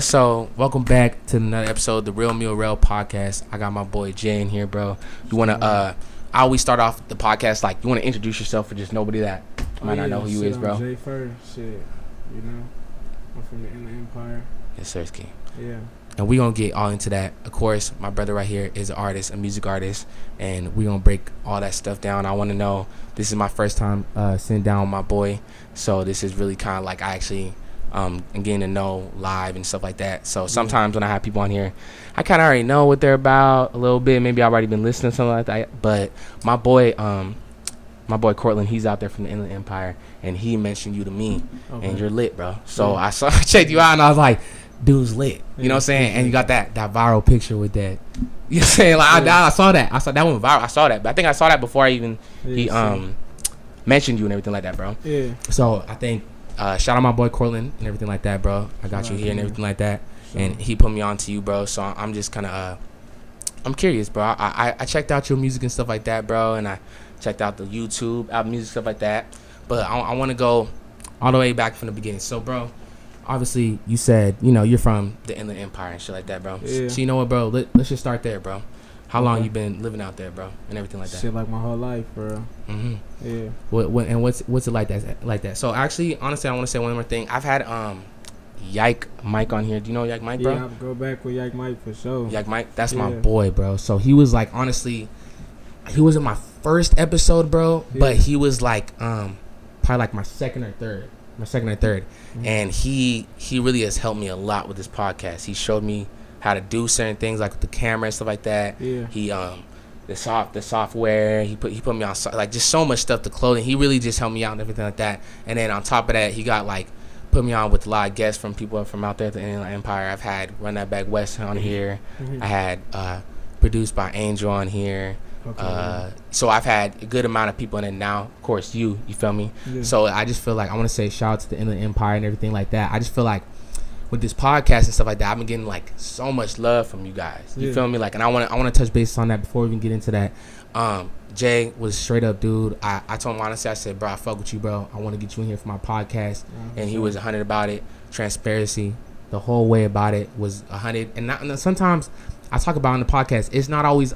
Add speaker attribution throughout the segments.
Speaker 1: So, welcome back to another episode of the Real Meal Rail podcast. I got my boy Jay in here, bro. You want to, I always start off the podcast like, you want to introduce yourself for just nobody that might not know who you is, bro.
Speaker 2: I'm Jay first, I'm from the Inland Empire.
Speaker 1: Yes, sir, Ski.
Speaker 2: Yeah.
Speaker 1: And we going to get all into that. Of course, my brother right here is an artist, a music artist, and we going to break all that stuff down. I want to know, this is my first time sitting down with my boy, so this is really kind of like I actually... and getting to know live and stuff like that. So sometimes when I have people on here, I kind of already know what they're about a little bit. Maybe I've already been listening to something like that. But my boy Cortland, he's out there from the Inland Empire, and he mentioned you to me, and you're lit, bro. So I checked you out, and I was like, dude's lit. You know what I'm saying? And you got that viral picture with that. You know what I'm saying? Like I saw that. I saw that one viral. I saw that, but I think I saw that before I even he mentioned you and everything like that, bro.
Speaker 2: Yeah.
Speaker 1: So I think. Shout out my boy Cortland and everything like that, bro. I got you here and everything like that. Sure. And he put me on to you, bro. So I'm just kind of, I'm curious, bro. I checked out your music and stuff like that, bro. And I checked out the YouTube, album music, stuff like that. But I want to go all the way back from the beginning. So, bro, obviously you said, you're from the Inland Empire and shit like that, bro.
Speaker 2: Yeah.
Speaker 1: So you know what, bro? Let's just start there, bro. How long you been living out there, bro, and everything like that?
Speaker 2: Shit, like my whole life, bro.
Speaker 1: Mm-hmm.
Speaker 2: Yeah.
Speaker 1: What's it like that? So actually, honestly, I want to say one more thing. I've had Yike Mike on here. Do you know Yike Mike, bro?
Speaker 2: Yeah, I'll go back with Yike Mike for sure.
Speaker 1: Yike Mike, that's my boy, bro. So he was like, honestly, he was in my first episode, bro. Yeah. But he was like, probably like my second or third. Mm-hmm. And he really has helped me a lot with this podcast. He showed me how to do certain things like with the camera and stuff like that.
Speaker 2: Yeah.
Speaker 1: He the software. He put me on like just so much stuff. The clothing. He really just helped me out and everything like that. And then on top of that, he got like put me on with a lot of guests from people from out there at the Inland Empire. I've had Run That Back West on here. Mm-hmm. I had produced by Angel on here. Okay. So I've had a good amount of people, and then now, of course, you feel me? Yeah. So I just feel like I want to say shout out to the Inland Empire and everything like that. I just feel like with this podcast and stuff like that, I've been getting like so much love from you guys. You feel me? Like, and I want to touch base on that before we even get into that. Jay was straight up, dude. I told him honestly, I said, bro, I fuck with you, bro. I want to get you in here for my podcast, and he was 100 about it. Transparency, the whole way about it was 100. And sometimes I talk about on the podcast, it's not always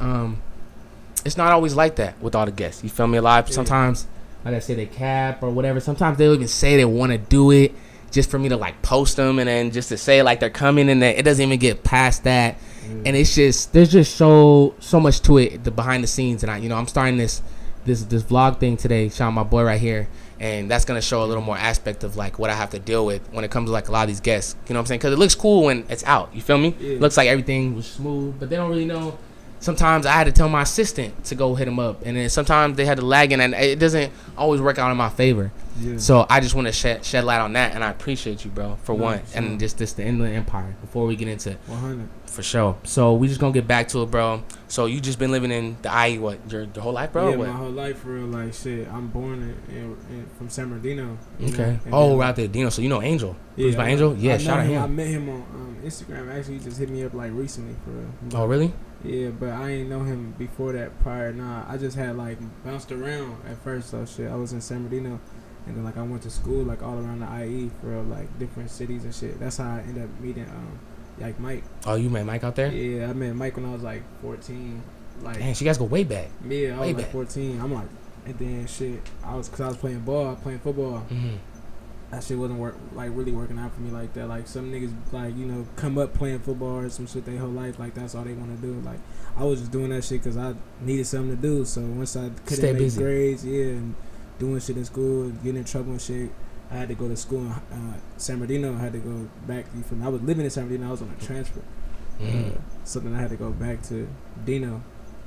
Speaker 1: like that with all the guests. You feel me? Sometimes, like I say, they cap or whatever. Sometimes they'll even say they want to do it just for me to like post them, and then just to say like they're coming, and it doesn't even get past that. And it's just, there's just so much to it, the behind the scenes. And I'm starting this vlog thing today, showing my boy right here, and that's gonna show a little more aspect of like what I have to deal with when it comes to like a lot of these guests. You know what I'm saying? Because it looks cool when it's out. You feel me? Yeah. It looks like everything was smooth, but they don't really know. Sometimes I had to tell my assistant to go hit him up, and then sometimes they had to lag in, and it doesn't always work out in my favor. Yeah. So I just want to shed light on that, and I appreciate you, bro, for one, and just the Inland Empire. Before we get into 100, for sure. So we just gonna get back to it, bro. So you just been living in the IE your whole life, bro?
Speaker 2: Yeah,
Speaker 1: what?
Speaker 2: My whole life, for real. Like shit, I'm born from San Bernardino.
Speaker 1: Okay. Right out there, Dino. So you know Angel? Yeah, by Angel. Yeah, shout out him.
Speaker 2: I met him on Instagram. Actually, he just hit me up like recently, for real.
Speaker 1: Oh really?
Speaker 2: Yeah, but I ain't know him before that. Prior, nah. I just had like bounced around at first. So shit, I was in San Bernardino, and then like I went to school like all around the IE for real, like different cities and shit. That's how I ended up meeting like Mike.
Speaker 1: Oh, you met Mike out there?
Speaker 2: Yeah, I met Mike when I was like 14. Like,
Speaker 1: dang, so you guys go way back.
Speaker 2: Yeah, I was like 14. I'm like, and then shit, cause I was playing football. Mm-hmm. That shit wasn't really working out for me like that. Like some niggas like come up playing football or some shit their whole life, like that's all they want to do. Like I was just doing that shit because I needed something to do. So once I couldn't make grades, and doing shit in school, getting in trouble and shit, I had to go to school in San Bernardino. I had to go back. I was living in San Bernardino. I was on a transfer. Mm-hmm. So then I had to go back to Dino,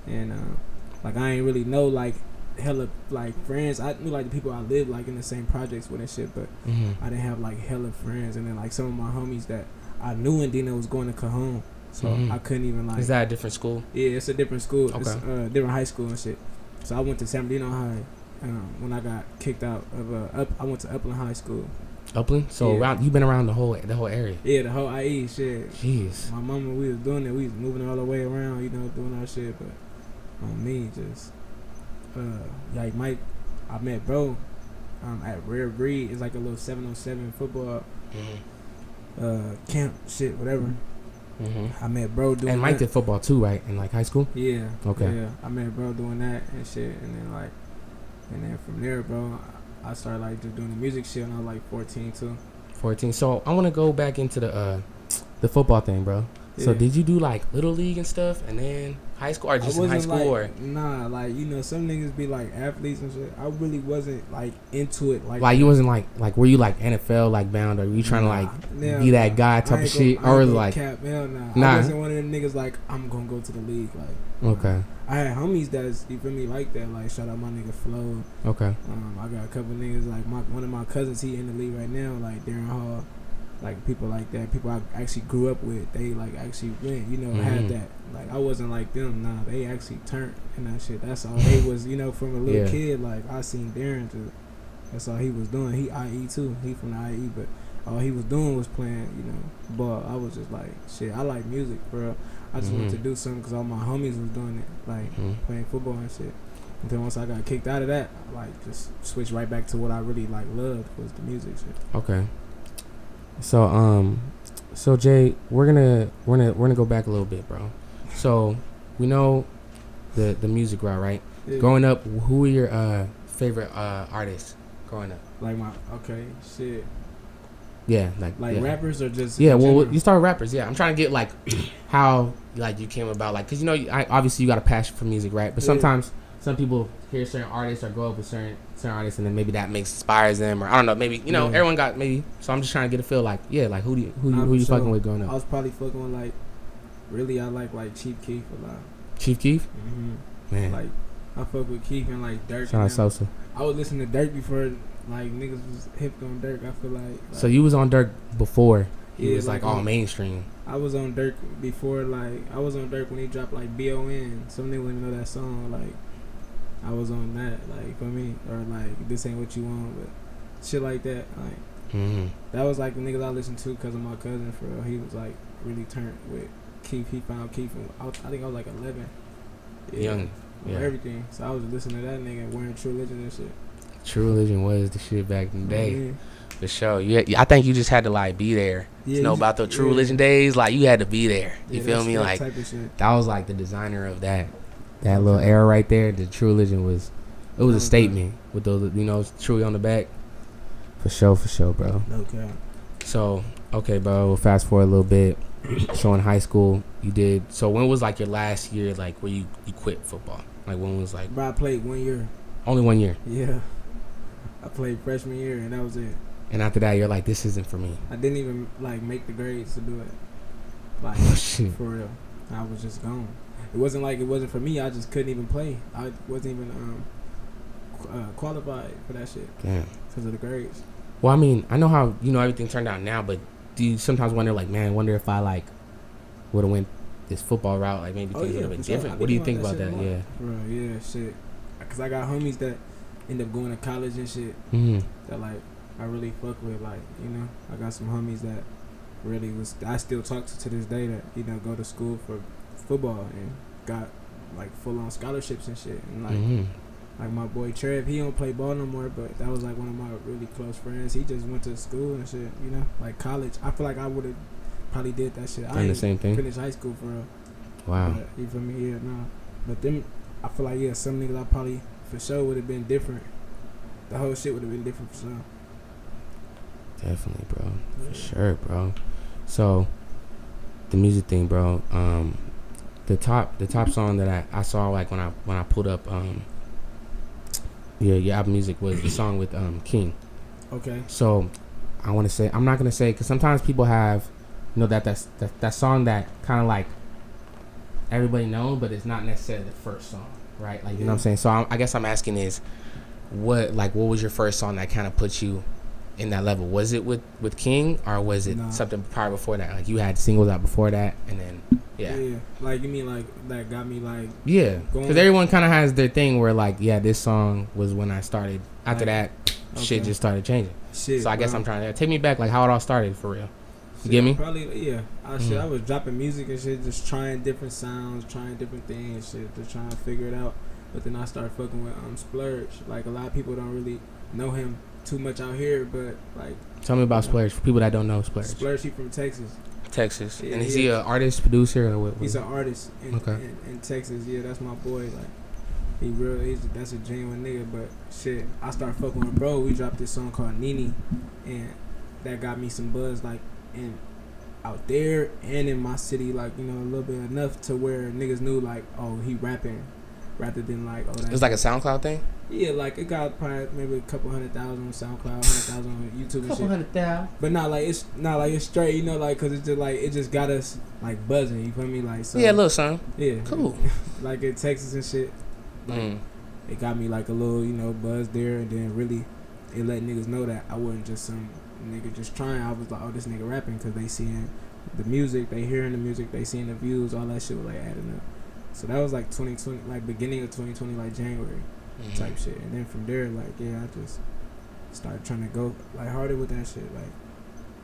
Speaker 2: and like I ain't really know like hella like friends. I knew like the people I lived like in the same projects with and shit, but I didn't have like hella friends. And then like some of my homies that I knew in Dino was going to Cajon, so I couldn't even like.
Speaker 1: Is that a different school?
Speaker 2: Yeah, it's a different school.
Speaker 1: Okay.
Speaker 2: It's different high school and shit. So I went to San Bernardino High. When I got kicked out of I went to Upland High School.
Speaker 1: Upland? So you've been around the whole area.
Speaker 2: Yeah, the whole IE shit.
Speaker 1: Jeez.
Speaker 2: My mama, we was doing it. We was moving all the way around, doing our shit. But on me, just like Mike, I met bro at Rare Breed. It's like a little 7-on-7 football. camp shit, whatever.
Speaker 1: Mm-hmm.
Speaker 2: I met bro doing
Speaker 1: And Mike
Speaker 2: that.
Speaker 1: did football too, right? In like high school.
Speaker 2: Yeah.
Speaker 1: Okay.
Speaker 2: Yeah. I met bro doing that and shit, and then from there, bro, I started like just doing the music shit when I was like 14 too.
Speaker 1: 14. So I want to go back into the football thing, bro. So
Speaker 2: Yeah.
Speaker 1: did you do like little league and stuff, and then high school, or just in high school, or
Speaker 2: Nah, like you know, some niggas be like athletes and shit. I really wasn't like into it
Speaker 1: like you wasn't like were you like NFL like bound, or were you trying to like be that guy type of shit, or was like
Speaker 2: cap, hell nah.
Speaker 1: Nah.
Speaker 2: I wasn't one of them niggas like I'm gonna go to the league. Like
Speaker 1: okay,
Speaker 2: I had homies that's you feel me like that. Like shout out my nigga Flo.
Speaker 1: okay,
Speaker 2: I got a couple niggas like one of my cousins. He in the league right now. Like Darren Hall. Like people like that, people I actually grew up with, they like actually went, you know, had that. Like I wasn't like them, nah. They actually turned and that shit. That's all they was, you know, from a little kid. Like I seen Darren, that's all he was doing. He IE too. He from the IE, but all he was doing was playing, you know, ball. I was just like, shit. I like music, bro. I just wanted to do something because all my homies was doing it, like playing football and shit. And then once I got kicked out of that, I, like just switched right back to what I really like loved was the music shit.
Speaker 1: Okay. So Jay, we're gonna go back a little bit, bro. So we know the music route, right? Yeah. Growing up, who were your favorite artists growing up?
Speaker 2: Like shit.
Speaker 1: Yeah,
Speaker 2: rappers or just
Speaker 1: well, you started rappers. Yeah, I'm trying to get like how like you came about, like, cause you know obviously you got a passion for music, right? But sometimes some people hear certain artists or grow up with certain artists, and then maybe that inspires them, or I don't know, maybe you know everyone got maybe. So I'm just trying to get a feel like like who you fucking with growing up?
Speaker 2: I was probably fucking with like really I like Chief Keef a lot.
Speaker 1: Chief Keef,
Speaker 2: man. Like I fuck with Keef and like Dirk.
Speaker 1: Shout out Sosa.
Speaker 2: I was listening to Dirk before like niggas was hip on Dirk. I feel like
Speaker 1: so you was on Dirk before he was like all mainstream.
Speaker 2: I was on Dirk before, like I was on Dirk when he dropped like BON. Some niggas wouldn't know that song. Like I was on that, like for me, or like this ain't what you want, but shit like that. Like that was like the niggas I listened to because of my cousin. For real, he was like really turned with Keith. He found Keith, and I think I was like 11.
Speaker 1: Young,
Speaker 2: everything. So I was listening to that nigga wearing True Religion and shit.
Speaker 1: True Religion was the shit back in the day. For sure. I think you just had to like be there. You know about the True Religion days. Like you had to be there. You feel me? Like that was like the designer of that little era right there. The True Religion was a statement with those, you know, truly on the back. For sure, bro.
Speaker 2: Okay.
Speaker 1: So okay, bro. We'll fast forward a little bit. So in high school, you did. So when was like your last year, like where you quit football? Like when was like?
Speaker 2: Bro, I played 1 year.
Speaker 1: Only 1 year.
Speaker 2: Yeah. I played freshman year and that was it.
Speaker 1: And after that, you're like, this isn't for me.
Speaker 2: I didn't even like make the grades to do it. Like
Speaker 1: shit.
Speaker 2: For real, I was just gone. It wasn't like it wasn't for me. I just couldn't even play. I wasn't even qualified for that shit.
Speaker 1: Damn.
Speaker 2: Because of the grades.
Speaker 1: Well, I mean, I know how everything turned out now, but do you sometimes wonder, like, man, wonder if I like would have went this football route, like maybe things would have been different. What do you think about that? Yeah.
Speaker 2: Bro, yeah, shit. Because I got homies that end up going to college and shit. That like I really fuck with, like, you know. I got some homies that really I still talk to this day that, you know, go to school for football and got like full on scholarships and shit. And like like my boy Trev, he don't play ball no more, but that was like one of my really close friends. He just went to school and shit, you know, like college. I feel like I would have probably did that shit.
Speaker 1: Done the same thing.
Speaker 2: Finished high school for real.
Speaker 1: Wow.
Speaker 2: But, you feel me? Yeah, nah. But them, I feel like some niggas I probably for sure would have been different. The whole shit would have been different for sure.
Speaker 1: Definitely, bro. For sure, bro. So the music thing, bro. The top song that I saw, like when I pulled up your album music was the song with King.
Speaker 2: Okay.
Speaker 1: So I want to say, I'm not gonna say, because sometimes people have, you know, that song that kind of like everybody knows, but it's not necessarily the first song, right? Like, you know what I'm saying? So I guess I'm asking is, what was your first song that kind of put you in that level? Was it with King, or was it something prior before that? Like you had singles out before that, and then
Speaker 2: yeah. Like you mean like that got me like
Speaker 1: because everyone kind of has their thing where like this song was when I started. After that, shit just started changing. Shit, so I guess I'm trying to take me back, like how it all started for real. You get me?
Speaker 2: Probably I was dropping music and shit, just trying different sounds, trying different things, shit, just trying to figure it out. But then I started fucking with Splurge. Like a lot of people don't really know him too much out here, but like.
Speaker 1: Tell me about Splurge for people that don't know Splurge.
Speaker 2: Splurge, he from Texas.
Speaker 1: Texas,
Speaker 2: Yeah,
Speaker 1: and is he an artist, producer, or what?
Speaker 2: He's an artist in Texas. Yeah, that's my boy. Like, that's a genuine nigga. But shit, I started fucking with bro. We dropped this song called Nini, and that got me some buzz, like, in out there and in my city, like, you know, a little bit enough to where niggas knew, like, oh, he rapping, rather than like, oh, that.
Speaker 1: It's like a SoundCloud thing.
Speaker 2: Yeah, like it got probably maybe a couple 100,000 on SoundCloud, 100,000 on YouTube and shit.
Speaker 1: 100,000.
Speaker 2: But not like it's straight, you know, like, cause it's just like it just got us like buzzing. You feel me? Like, so,
Speaker 1: yeah, a little something.
Speaker 2: Yeah,
Speaker 1: cool.
Speaker 2: Like in Texas and shit. Like, it got me like a little, you know, buzz there, and then really it let niggas know that I wasn't just some nigga just trying. I was like, oh, this nigga rapping, cause they seeing the music, they hearing the music, they seeing the views, all that shit was like adding up. So that was like 2020, like beginning of 2020, like January. Type shit, and then from there, like, yeah, I just started trying to go like harder with that shit, like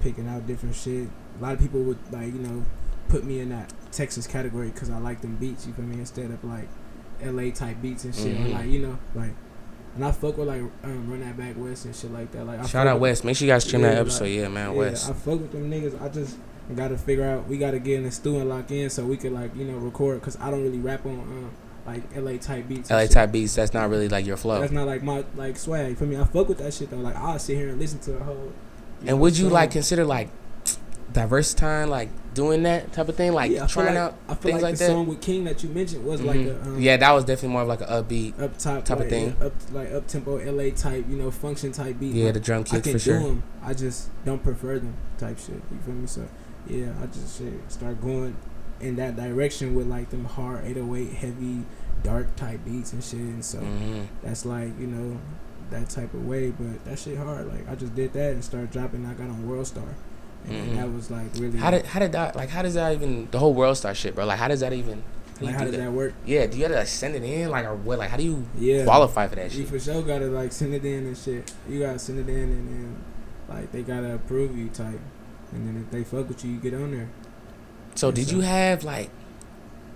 Speaker 2: picking out different shit. A lot of people would, like, you know, put me in that Texas category because I like them beats, you feel me, instead of like LA type beats and shit, or like, you know, like, and I fuck with like Run That Back West and shit like that. Like,
Speaker 1: shout out West, make sure you guys stream that episode.
Speaker 2: Like,
Speaker 1: yeah, man, West.
Speaker 2: I fuck with them niggas. I just gotta figure out, we gotta get in the stew and lock in so we could, like, you know, record, because I don't really rap on like LA type beats.
Speaker 1: LA type beats, that's not really like your flow.
Speaker 2: That's not like my like swag. You feel me? I fuck with that shit though. Like, I'll sit here and listen to a whole.
Speaker 1: And would you like consider like diversifying, like doing that type of thing, like trying out things like that?
Speaker 2: The song with King that you mentioned was like a
Speaker 1: yeah, that was definitely more of like an upbeat,
Speaker 2: up top
Speaker 1: type of thing,
Speaker 2: up tempo LA type, you know, function type beat.
Speaker 1: Yeah,
Speaker 2: like,
Speaker 1: the drum kicks
Speaker 2: I can
Speaker 1: for sure.
Speaker 2: do them. I just don't prefer them type shit. You feel me? So yeah, I just start going in that direction with like them hard 808 heavy dark type beats and shit, and so that's like, you know, that type of way. But that shit hard. Like, I just did that and started dropping. I got on World Star, and that was like really. How does
Speaker 1: that even, the whole World Star shit, bro? Like, how does that even?
Speaker 2: How does that work?
Speaker 1: Yeah, do you have to like send it in, like, or what? Like, how do you qualify for that shit?
Speaker 2: You for sure gotta like send it in and shit. You gotta send it in, and then like they gotta approve you type, and then if they fuck with you, you get on there.
Speaker 1: So and did you have like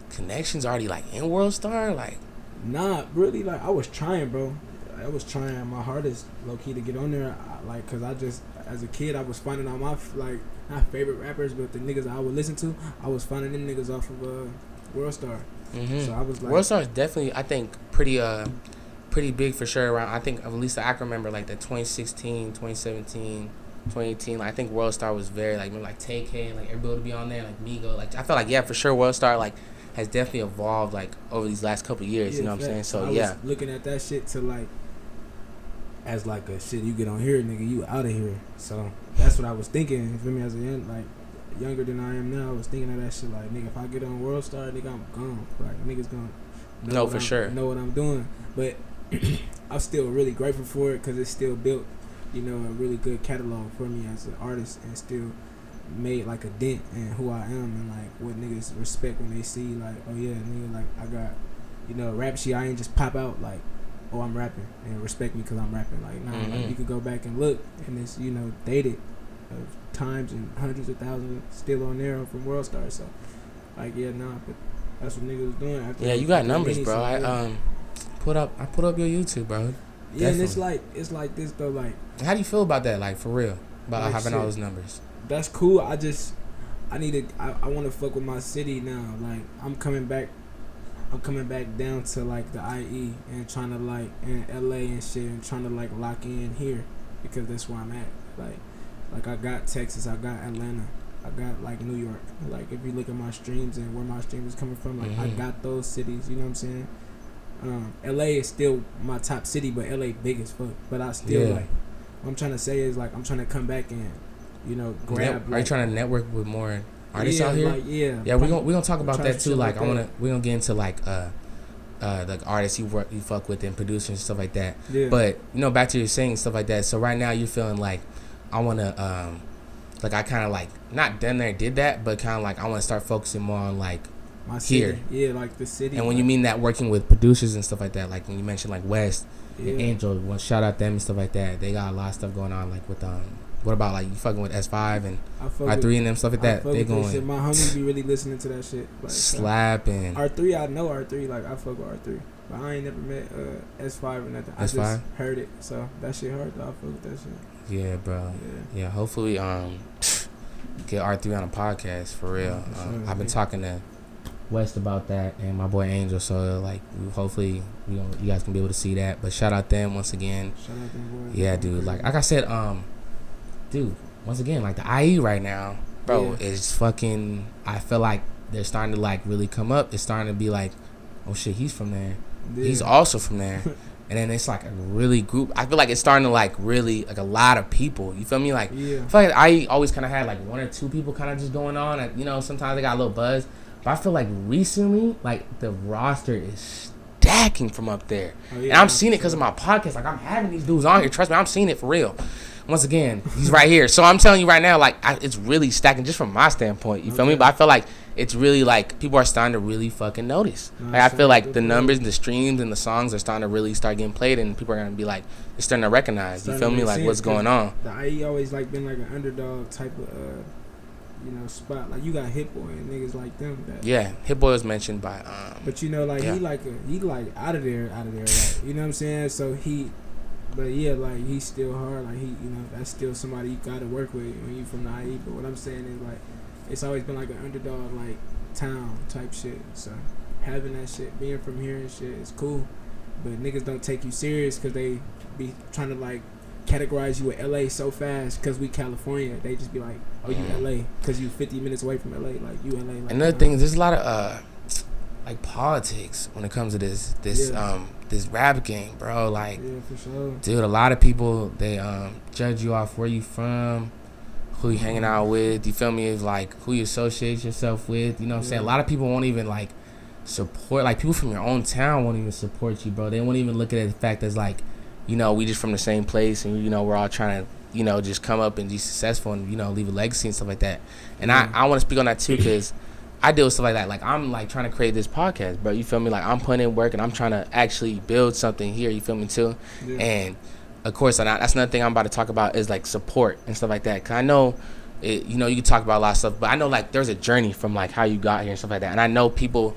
Speaker 1: connections already like in World Star? Like,
Speaker 2: nah, really, like I was trying, bro. I was trying my hardest, low key, to get on there. Like, cause I just, as a kid, I was finding out my like, not favorite rappers, but the niggas I would listen to, I was finding them niggas off of World Star. So I was like,
Speaker 1: World Star is definitely, I think, pretty big for sure. Around, I think, at least I can remember like the 2016, 2017. 2018, like, I think World Star was very like, remember, like Tay-K, like everybody would be on there, like Migo, like I felt like, yeah, for sure World Star like has definitely evolved like over these last couple of years. Yeah, you know what I'm saying? So I was
Speaker 2: looking at that shit to like, as like a shit, you get on here, nigga, you out of here. So that's what I was thinking. You feel me? As a younger than I am now, I was thinking of that shit. Like, nigga, if I get on World Star, nigga, I'm gone. Like, niggas gonna know what I'm doing. But I'm still really grateful for it because it still built, you know, a really good catalog for me as an artist, and still made like a dent in who I am and like what niggas respect when they see like, oh yeah, nigga, like I got, you know, rap shit. I ain't just pop out like, oh, I'm rapping, and respect me because I'm rapping. Like, nah, like, you could go back and look, and it's, you know, dated of times and hundreds of thousands still on there from World Star. So like, yeah, nah, but that's what niggas was doing. After
Speaker 1: you got numbers, bro. I put up your YouTube, bro.
Speaker 2: Yeah, and it's like this though. Like,
Speaker 1: how do you feel about that? Like, for real, about
Speaker 2: like
Speaker 1: having all those numbers?
Speaker 2: That's cool. I want to fuck with my city now. Like, I'm coming back down to like the IE and trying to like in LA and shit, and trying to like lock in here because that's where I'm at. Like I got Texas, I got Atlanta, I got like New York. Like, if you look at my streams and where my streams is coming from, like I got those cities. You know what I'm saying? LA is still my top city, but LA big as fuck. But I still like, what I'm trying to say is like I'm trying to come back and, you know, grab.
Speaker 1: Are you trying to network with more artists out here?
Speaker 2: Like,
Speaker 1: we gonna talk about that too. Like, we're gonna get into like artists you fuck with and producers and stuff like that. Yeah. But, you know, back to your saying stuff like that. So right now you're feeling like, I wanna like, I kind of like not done there did that, but kind of like I want to start focusing more on like
Speaker 2: my city.
Speaker 1: Here.
Speaker 2: Yeah, like the city.
Speaker 1: And when you mean that, working with producers and stuff like that, like when you mentioned like West and Angel, well, shout out them and stuff like that. They got a lot of stuff going on, like with what about like you fucking with S5 and R3 and them stuff like that? They going.
Speaker 2: My homies be really listening to that shit. Like,
Speaker 1: slapping.
Speaker 2: R3, I know R3. Like, I fuck with R3. But I ain't never met S5 or nothing. I
Speaker 1: S5?
Speaker 2: just heard it, so that shit hard. Though. I fuck with that shit.
Speaker 1: Yeah, bro. Yeah. Hopefully, get R3 on a podcast for real. I've been talking to West about that and my boy Angel, so like hopefully you guys can be able to see that. But shout out them once again.
Speaker 2: Shout out them boys.
Speaker 1: Yeah, dude. Like I said, dude. Once again, like the IE right now, bro, is fucking. I feel like they're starting to like really come up. It's starting to be like, oh shit, he's from there. Yeah. He's also from there. And then it's like a really group. I feel like it's starting to like really like a lot of people. You feel me? Like I feel like I always kind of had like one or two people kind of just going on. And, you know, sometimes they got a little buzz. But I feel like recently, like the roster is stacking from up there. And I'm seeing it because of my podcast. Like I'm having these dudes on here. Trust me, I'm seeing it for real. Once again, he's right here. So I'm telling you right now, like it's really stacking just from my standpoint. You feel me? But I feel like it's really like people are starting to really fucking notice. Like I feel like the numbers, the streams, and the songs are starting to really start getting played, and people are gonna be like, they're starting to recognize. You feel me? Like what's going on?
Speaker 2: The IE always like been like an underdog type of spot. Like you got Hit Boy and niggas like them.
Speaker 1: Hit Boy was mentioned by
Speaker 2: But you know, like he like out of there, like, you know what I'm saying? So but yeah, like he's still hard. Like that's still somebody you gotta work with when you from the IE. But what I'm saying is like it's always been like an underdog like town type shit. So having that shit, being from here and shit is cool. But niggas don't take you serious because they be trying to like categorize you with LA so fast because we California. They just be like, oh, you LA because you 50 minutes away from LA. Like you LA. Like,
Speaker 1: another thing is there's a lot of like politics when it comes to this rap game, bro. Like,
Speaker 2: for sure.
Speaker 1: Dude, a lot of people they judge you off where you from, who you hanging out with. You feel me? Is like who you associate yourself with. You know what I'm saying? A lot of people won't even like support. Like people from your own town won't even support you, bro. They won't even look at the fact that's like, you know, we just from the same place, and you know we're all trying to, you know, just come up and be successful and, you know, leave a legacy and stuff like that. And I want to speak on that too because I deal with stuff like that. Like I'm like trying to create this podcast, bro. You feel me? Like I'm putting in work and I'm trying to actually build something here. You feel me too? Yeah. And of course, that's another thing I'm about to talk about is like support and stuff like that. Cause I know, you know, you can talk about a lot of stuff, but I know like there's a journey from like how you got here and stuff like that. And I know people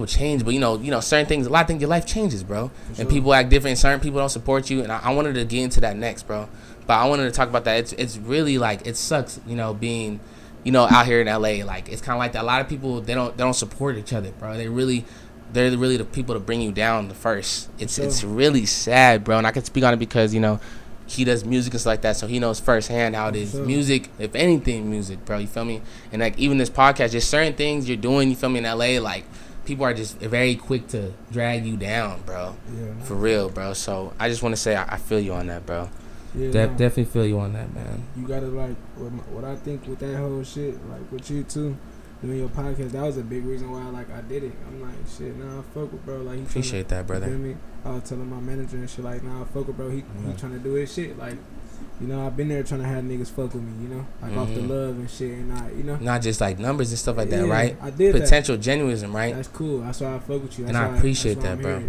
Speaker 1: change, but you know, certain things, a lot of things, your life changes, bro. And people act different. Certain people don't support you, and I wanted to get into that next, bro. But I wanted to talk about that. It's really like it sucks, you know, being, you know, out here in LA. Like it's kind of like that. A lot of people they don't support each other, bro. They're really the people to bring you down the first. It's really sad, bro. And I can speak on it because, you know, he does music and stuff like that, so he knows firsthand how it is. Music, if anything, music, bro. You feel me? And like even this podcast, just certain things you're doing, you feel me, in LA, like people are just very quick to drag you down, bro. Yeah, for real, bro. So I just want to say I feel you on that, bro. Yeah, definitely feel you on that, man.
Speaker 2: You gotta like what I think with that whole shit, like with you too, doing your podcast. That was a big reason why I did it. I'm like, shit, nah, I fuck with bro. Like he
Speaker 1: appreciate that, brother.
Speaker 2: You feel me? I was telling my manager and shit like, nah, I fuck with bro. He trying to do his shit. Like, you know, I've been there trying to have niggas fuck with me. You know, like off the love and shit, and not, you know,
Speaker 1: not just like numbers and stuff like that, right?
Speaker 2: I did
Speaker 1: potential genuism, right?
Speaker 2: That's cool. That's why I fuck with you.
Speaker 1: That's and I appreciate that, bro.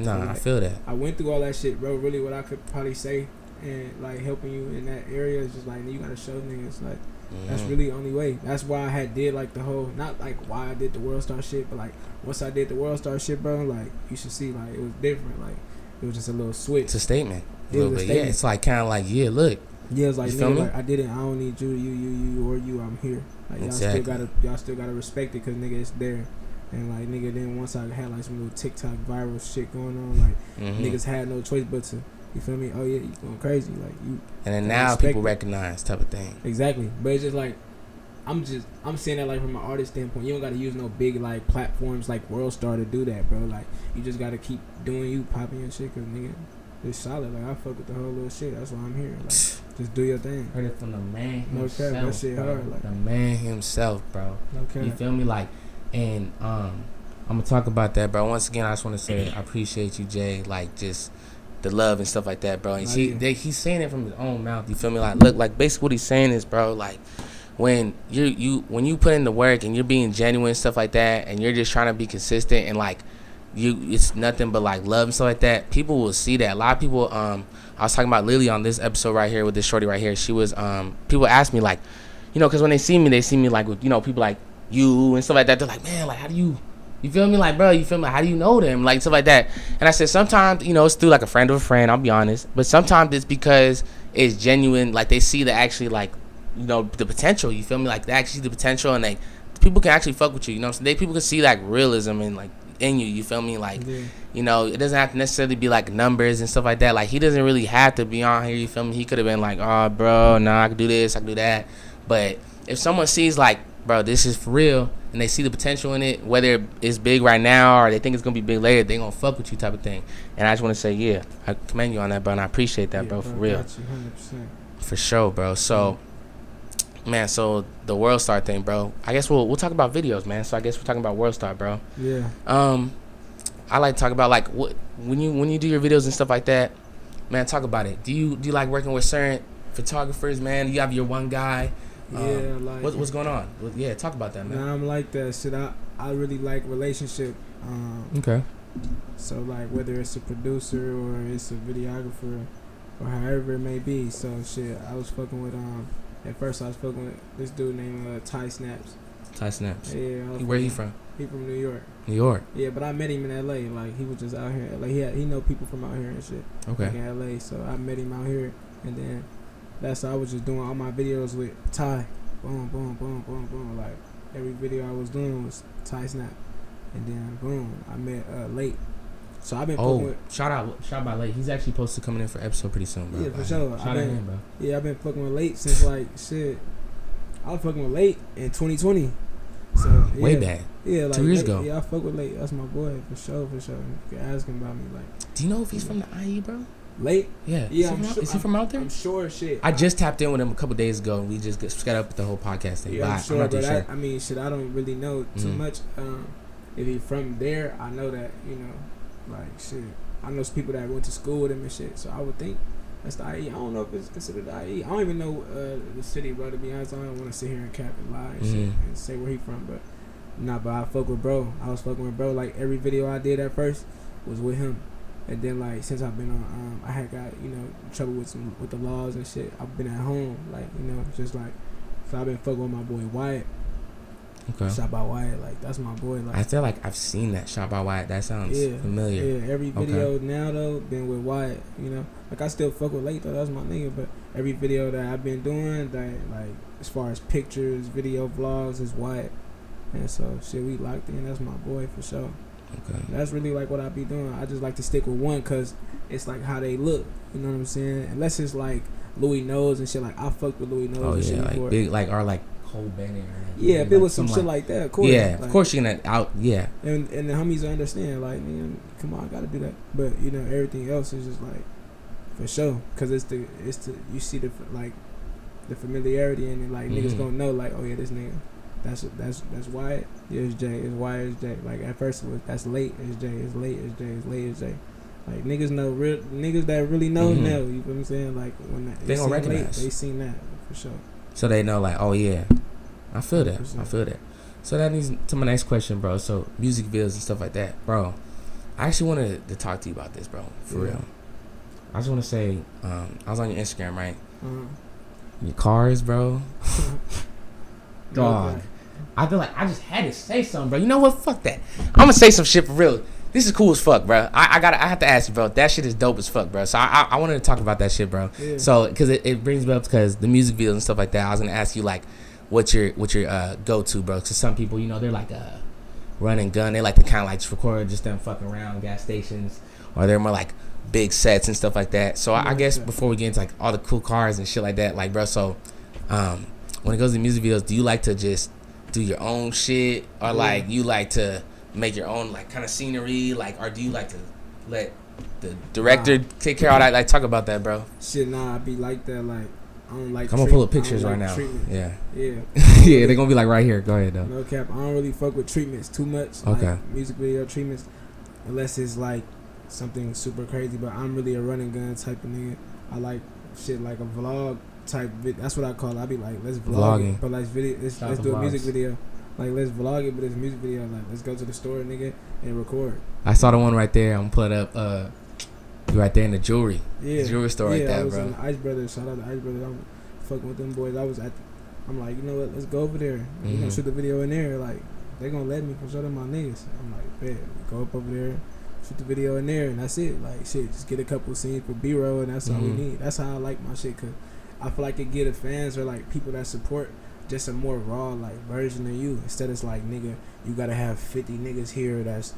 Speaker 1: Nah,
Speaker 2: like,
Speaker 1: I feel that.
Speaker 2: I went through all that shit, bro. Really, what I could probably say. And like helping you in that area is just like you gotta show niggas like that's really the only way. That's why I had did like the whole, not like why I did the World Star shit, but like once I did the World Star shit, bro, like you should see like it was different. Like it was just a little switch.
Speaker 1: It's a statement. A little bit. Yeah, it's like kind of like look.
Speaker 2: Yeah, it's like nigga, like I did it. I don't need you or you. I'm here. Like y'all still gotta respect it because nigga it's there. And like nigga, then once I had like some little TikTok viral shit going on, like niggas had no choice but to. You feel me? Oh yeah, you going crazy, like you.
Speaker 1: And then now people recognize type of thing.
Speaker 2: Exactly, but it's just like I'm saying that like from an artist standpoint. You don't gotta use no big like platforms like World Star to do that, bro. Like you just gotta keep doing you, popping your shit, cause nigga, it's solid. Like I fuck with the whole little shit. That's why I'm here. Like just do your thing.
Speaker 1: Heard it from the man himself.
Speaker 2: No cap, that shit hard. Like
Speaker 1: the man himself, bro.
Speaker 2: No cap.
Speaker 1: You feel me? Like, and I'm gonna talk about that, bro. Once again, I just want to say I appreciate you, Jay. Like just. The love and stuff like that, bro. And he's saying it from his own mouth. You feel me? Like, look, like basically what he's saying is, bro, like when when you put in the work and you're being genuine and stuff like that, and you're just trying to be consistent and like it's nothing but like love and stuff like that. People will see that. A lot of people. I was talking about Lily on this episode right here with this shorty right here. She was people ask me like, you know, because when they see me like with, you know, people like you and stuff like that. They're like, man, like how do you You feel me? Like, bro, you feel me? How do you know them? Like, stuff like that. And I said, sometimes, it's through, like, a friend of a friend, I'll be honest. But sometimes it's because it's genuine. Like, they see the actually, like, the potential. You feel me? Like, they actually see the potential, and, like, people can actually fuck with you. You know what I'm saying? People can see, like, realism and, like, in you. You feel me? Like, it doesn't have to necessarily be, like, numbers and stuff like that. Like, he doesn't really have to be on here. You feel me? He could have been like, oh, bro, nah, I can do this, I can do that. But if someone sees, like, bro, this is for real, and they see the potential in it, whether it's big right now or they think it's going to be big later, they going to fuck with you type of thing. And I just want to say, yeah, I commend you on that, bro, and I appreciate that, bro, for real.
Speaker 2: Got you 100%. For
Speaker 1: sure, bro. So, man, so the World Star thing, bro, I guess we'll talk about videos, man. So I guess we're talking about World Star, bro.
Speaker 2: Yeah.
Speaker 1: I like to talk about, like, what when you do your videos and stuff like that, man, talk about it. Do you like working with certain photographers, man? You have your one guy.
Speaker 2: Yeah, like
Speaker 1: what's going on? Yeah, talk about that, man.
Speaker 2: Nah, I'm like that shit. I really like relationship.
Speaker 1: Okay.
Speaker 2: So like whether it's a producer or it's a videographer or however it may be. So shit, I was fucking with at first I was fucking with this dude named Ty Snaps.
Speaker 1: Ty Snaps.
Speaker 2: Yeah.
Speaker 1: Where he from?
Speaker 2: He from New York.
Speaker 1: New York.
Speaker 2: Yeah, but I met him in L.A. Like he was just out here. Like he know people from out here and shit.
Speaker 1: Okay.
Speaker 2: Like in L.A. So I met him out here, and then that's how I was just doing all my videos with Ty. Boom, boom, boom, boom, boom. Like every video I was doing was Ty Snap, and then boom, I met Late. So I've been.
Speaker 1: Shout out Late. He's actually supposed to come in for episode pretty soon, bro.
Speaker 2: Yeah, for sure.
Speaker 1: Shout out him, bro.
Speaker 2: Yeah, I've been fucking with Late since like shit. I was fucking with Late in 2020. So yeah.
Speaker 1: Way back.
Speaker 2: Yeah, like
Speaker 1: 2 years
Speaker 2: Late,
Speaker 1: ago.
Speaker 2: Yeah, I fuck with Late. That's my boy for sure. You can ask him about me. Like,
Speaker 1: do you know if he's from the IE, bro?
Speaker 2: Late?
Speaker 1: Yeah.
Speaker 2: Yeah,
Speaker 1: is he from out there?
Speaker 2: I'm sure. Shit.
Speaker 1: I just tapped in with him a couple days ago, and we just got up with the whole podcast thing.
Speaker 2: Yeah,
Speaker 1: I'm
Speaker 2: sure,
Speaker 1: not too
Speaker 2: but
Speaker 1: sure.
Speaker 2: I mean, shit, I don't really know too much. If he from there, I know that, like, shit. I know some people that went to school with him and shit, so I would think that's the IE. I don't know if it's considered the IE. I don't even know the city, bro, to be honest. I don't want to sit here and cap and lie and shit and say where he from, but but I fuck with bro. I was fucking with bro. Like, every video I did at first was with him. And then, like, since I've been on, I had got, trouble with the laws and shit. I've been at home, like, just like, so I've been fucking with my boy Wyatt.
Speaker 1: Okay.
Speaker 2: Shot by Wyatt, like, that's my boy. Like,
Speaker 1: I feel like I've seen that Shot by Wyatt. That sounds familiar.
Speaker 2: Yeah, every video now, though, been with Wyatt, Like, I still fuck with Late, though, that's my nigga, but every video that I've been doing, that, like, as far as pictures, video, vlogs, is Wyatt. And so, shit, we locked in. That's my boy for sure.
Speaker 1: Okay.
Speaker 2: That's really like what I be doing. I just like to stick with one because it's like how they look. You know what I'm saying? Unless it's like Louis Nose and shit. Like, I fucked with Louis Nose.
Speaker 1: Oh,
Speaker 2: and
Speaker 1: yeah,
Speaker 2: shit
Speaker 1: like
Speaker 2: before.
Speaker 1: big, like, or like Cole Bennett.
Speaker 2: Yeah, if it was some shit like that, of course.
Speaker 1: Yeah,
Speaker 2: like,
Speaker 1: of course you're gonna out. Yeah.
Speaker 2: And the homies understand. Like, man, come on, I gotta do that. But everything else is just like for sure because it's the you see the familiarity and like niggas gonna know like, oh yeah, this nigga. That's Wyatt. Yeah, it's Jay. It's Wyatt. It's Jay. Like, at first it was that's Late. It's Jay. It's Late. It's Jay. It's Late. It's Jay. Like, niggas know niggas that really know. You feel what I'm saying? Like, when
Speaker 1: they gonna recognize.
Speaker 2: Late, they seen that for sure.
Speaker 1: So they know, like, oh yeah, I feel that. 100%. I feel that. So that leads to my next question, bro. So music videos and stuff like that, bro. I actually wanted to talk to you about this, bro. For real. I just want to say, I was on your Instagram, right? Your cars, bro. Dog. I feel like I just had to say something, bro. You know what? Fuck that. I'm gonna say some shit for real. This is cool as fuck, bro. I have to ask you, bro. That shit is dope as fuck, bro. So I wanted to talk about that shit, bro. Yeah. So because it brings me up because the music videos and stuff like that. I was gonna ask you like, what's your go to, bro? Because some people, they're like run and gun. They like to kind of like just record just them fucking around gas stations, or they're more like big sets and stuff like that. So I guess before we get into like all the cool cars and shit like that, like, bro. So when it goes to music videos, do you like to just do your own shit, or like you like to make your own like kind of scenery, like, or do you like to let the director take care of all that? Like, talk about that, bro.
Speaker 2: Shit, nah, I be like that. Like, I don't like.
Speaker 1: I'm gonna pull up pictures right now.
Speaker 2: Treatment.
Speaker 1: Yeah.
Speaker 2: Yeah,
Speaker 1: they're gonna be like right here. Go ahead though.
Speaker 2: No cap. I don't really fuck with treatments too much.
Speaker 1: Okay.
Speaker 2: Like music video treatments, unless it's like something super crazy. But I'm really a run and gun type of nigga. I like shit like a vlog type. That's what I call it. I be like, let's vlog it, but let's do a music video. Like, let's vlog it, but it's a music video. Like, let's go to the store, nigga, and record.
Speaker 1: I saw the one right there. I'm gonna pull it up. Right there in the jewelry. Yeah. The jewelry store right there,
Speaker 2: I was
Speaker 1: bro.
Speaker 2: in Ice Brothers. Shout out to Ice Brothers. I'm fucking with them boys. I'm like, you know what? Let's go over there. We're gonna shoot the video in there. Like, they gonna let me for sure. Them my niggas. I'm like, bet, go up over there, shoot the video in there, and that's it. Like shit, just get a couple scenes for B-roll, and that's all we need. That's how I like my shit, cause I feel like it get the fans or like people that support just a more raw like version of you. Instead it's like, nigga, you gotta have 50 niggas here that's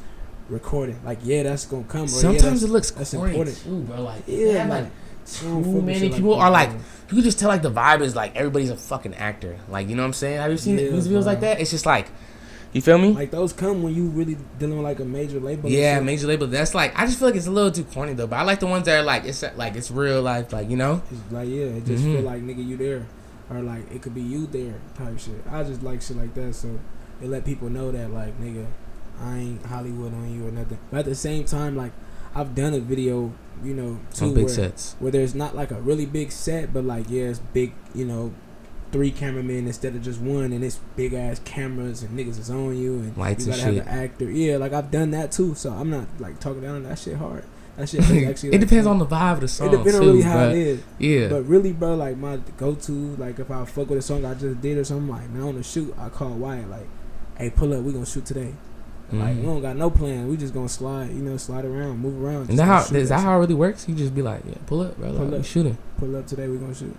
Speaker 2: recording. Like, yeah, that's gonna come. Or,
Speaker 1: sometimes
Speaker 2: yeah,
Speaker 1: it looks
Speaker 2: that's
Speaker 1: corny
Speaker 2: important
Speaker 1: too, bro. Like,
Speaker 2: yeah,
Speaker 1: like too many
Speaker 2: like
Speaker 1: people
Speaker 2: that,
Speaker 1: are like,
Speaker 2: man.
Speaker 1: you can just tell like the vibe is like everybody's a fucking actor. Like, you know what I'm saying? Have you seen these videos like that? It's just like, you feel me?
Speaker 2: Like those come when you really dealing with like a major label.
Speaker 1: Yeah, major label. That's like, I just feel like it's a little too corny though. But I like the ones that are like it's real life, like, you know.
Speaker 2: It's like, yeah, it just feel like, nigga, you there, or like it could be you there type shit. I just like shit like that, so it let people know that like, nigga, I ain't Hollywood on you or nothing. But at the same time, like, I've done a video, you know, too,
Speaker 1: big sets
Speaker 2: where there's not like a really big set, but like, yeah, it's big, you know, 3 cameramen instead of just one, and it's big ass cameras and niggas is on you, and
Speaker 1: lights
Speaker 2: you
Speaker 1: and
Speaker 2: gotta
Speaker 1: shit.
Speaker 2: have an actor. Yeah, like I've done that too, so I'm not like talking down on that shit hard. That shit is actually.
Speaker 1: It
Speaker 2: like,
Speaker 1: depends on the vibe of the song.
Speaker 2: It depends on really how it is.
Speaker 1: Yeah.
Speaker 2: But really, bro, like my go-to, like if I fuck with a song I just did or something, like, man, I want to shoot, I call Wyatt, like, hey, pull up, we gonna shoot today. Like, we don't got no plan. We just gonna slide, you know, slide around, move around.
Speaker 1: And is that how it really works? You just be like, yeah, pull up, bro. Pull up, shooting.
Speaker 2: Pull up today, we gonna shoot.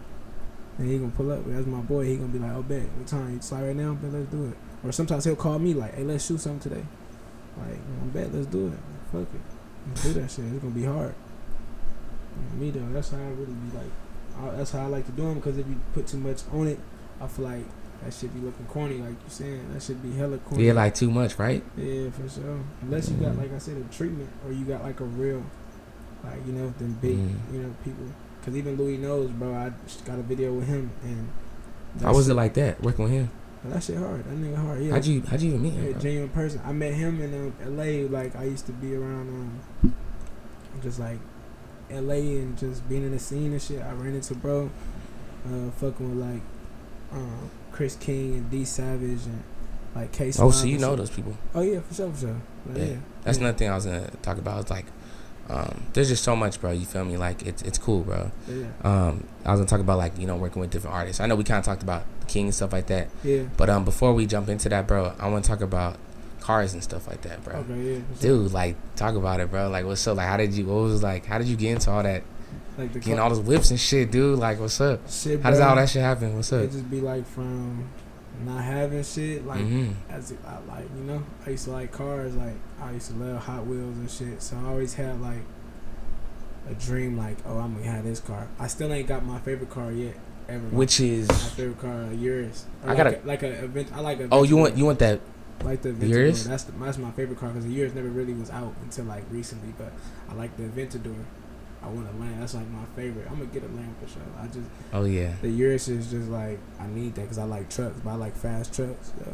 Speaker 2: And he gonna pull up. That's my boy. He gonna be like, oh, bet. What time? You slide right now? Bet, let's do it. Or sometimes he'll call me like, hey, let's shoot something today. Like, I bet, let's do it. Fuck it. Let's do that shit. It's gonna be hard. Me though, that's how I really be like. That's how I like to do them, because if you put too much on it, I feel like that shit be looking corny, like you saying. That should be hella corny.
Speaker 1: Yeah, like too much, right?
Speaker 2: Yeah, for sure. Unless you got, like I said, a treatment, or you got like a real, like, you know, them big, you know, people. Because even Louis knows, bro. I just got a video with him, and
Speaker 1: how was it like that working with him?
Speaker 2: That shit hard. That nigga hard. Yeah.
Speaker 1: How'd you even meet him?
Speaker 2: Yeah,
Speaker 1: bro?
Speaker 2: Genuine person. I met him in L.A. Like I used to be around, just like L.A. and just being in the scene and shit. I ran into bro, fucking with like Chris King and D Savage and like K.
Speaker 1: Oh, so you know those people?
Speaker 2: Oh yeah, for sure, for sure. Like, yeah.
Speaker 1: That's another thing I was gonna talk about. It's like, there's just so much, bro. You feel me? Like it's cool, bro.
Speaker 2: Yeah.
Speaker 1: I was gonna talk about, like, you know, working with different artists. I know we kind of talked about the King and stuff like that.
Speaker 2: Yeah.
Speaker 1: But before we jump into that, bro, I want to talk about cars and stuff like that, bro.
Speaker 2: Okay, yeah.
Speaker 1: Dude, like, talk about it, bro. Like, what's up? Like, how did you get into all that?
Speaker 2: Like
Speaker 1: getting all those whips and shit, dude. Like, what's up?
Speaker 2: Shit,
Speaker 1: how does all that shit happen? What's up?
Speaker 2: It just be like from not having shit, like, as it, I like, you know, I used to like cars, like I used to love Hot Wheels and shit. So I always had like a dream, like, oh, I'm gonna have this car. I still ain't got my favorite car yet, ever.
Speaker 1: Which is
Speaker 2: my favorite car, yours.
Speaker 1: I got a
Speaker 2: event. I like a.
Speaker 1: Oh, you want that?
Speaker 2: Like the
Speaker 1: yours?
Speaker 2: That's my favorite car, because the yours never really was out until like recently. But I like the Aventador. I want a Lamb. That's like my favorite. I'm gonna get a Lamb for sure. I just.
Speaker 1: Oh yeah.
Speaker 2: The Urus is just like, I need that because I like trucks, but I like fast trucks. So.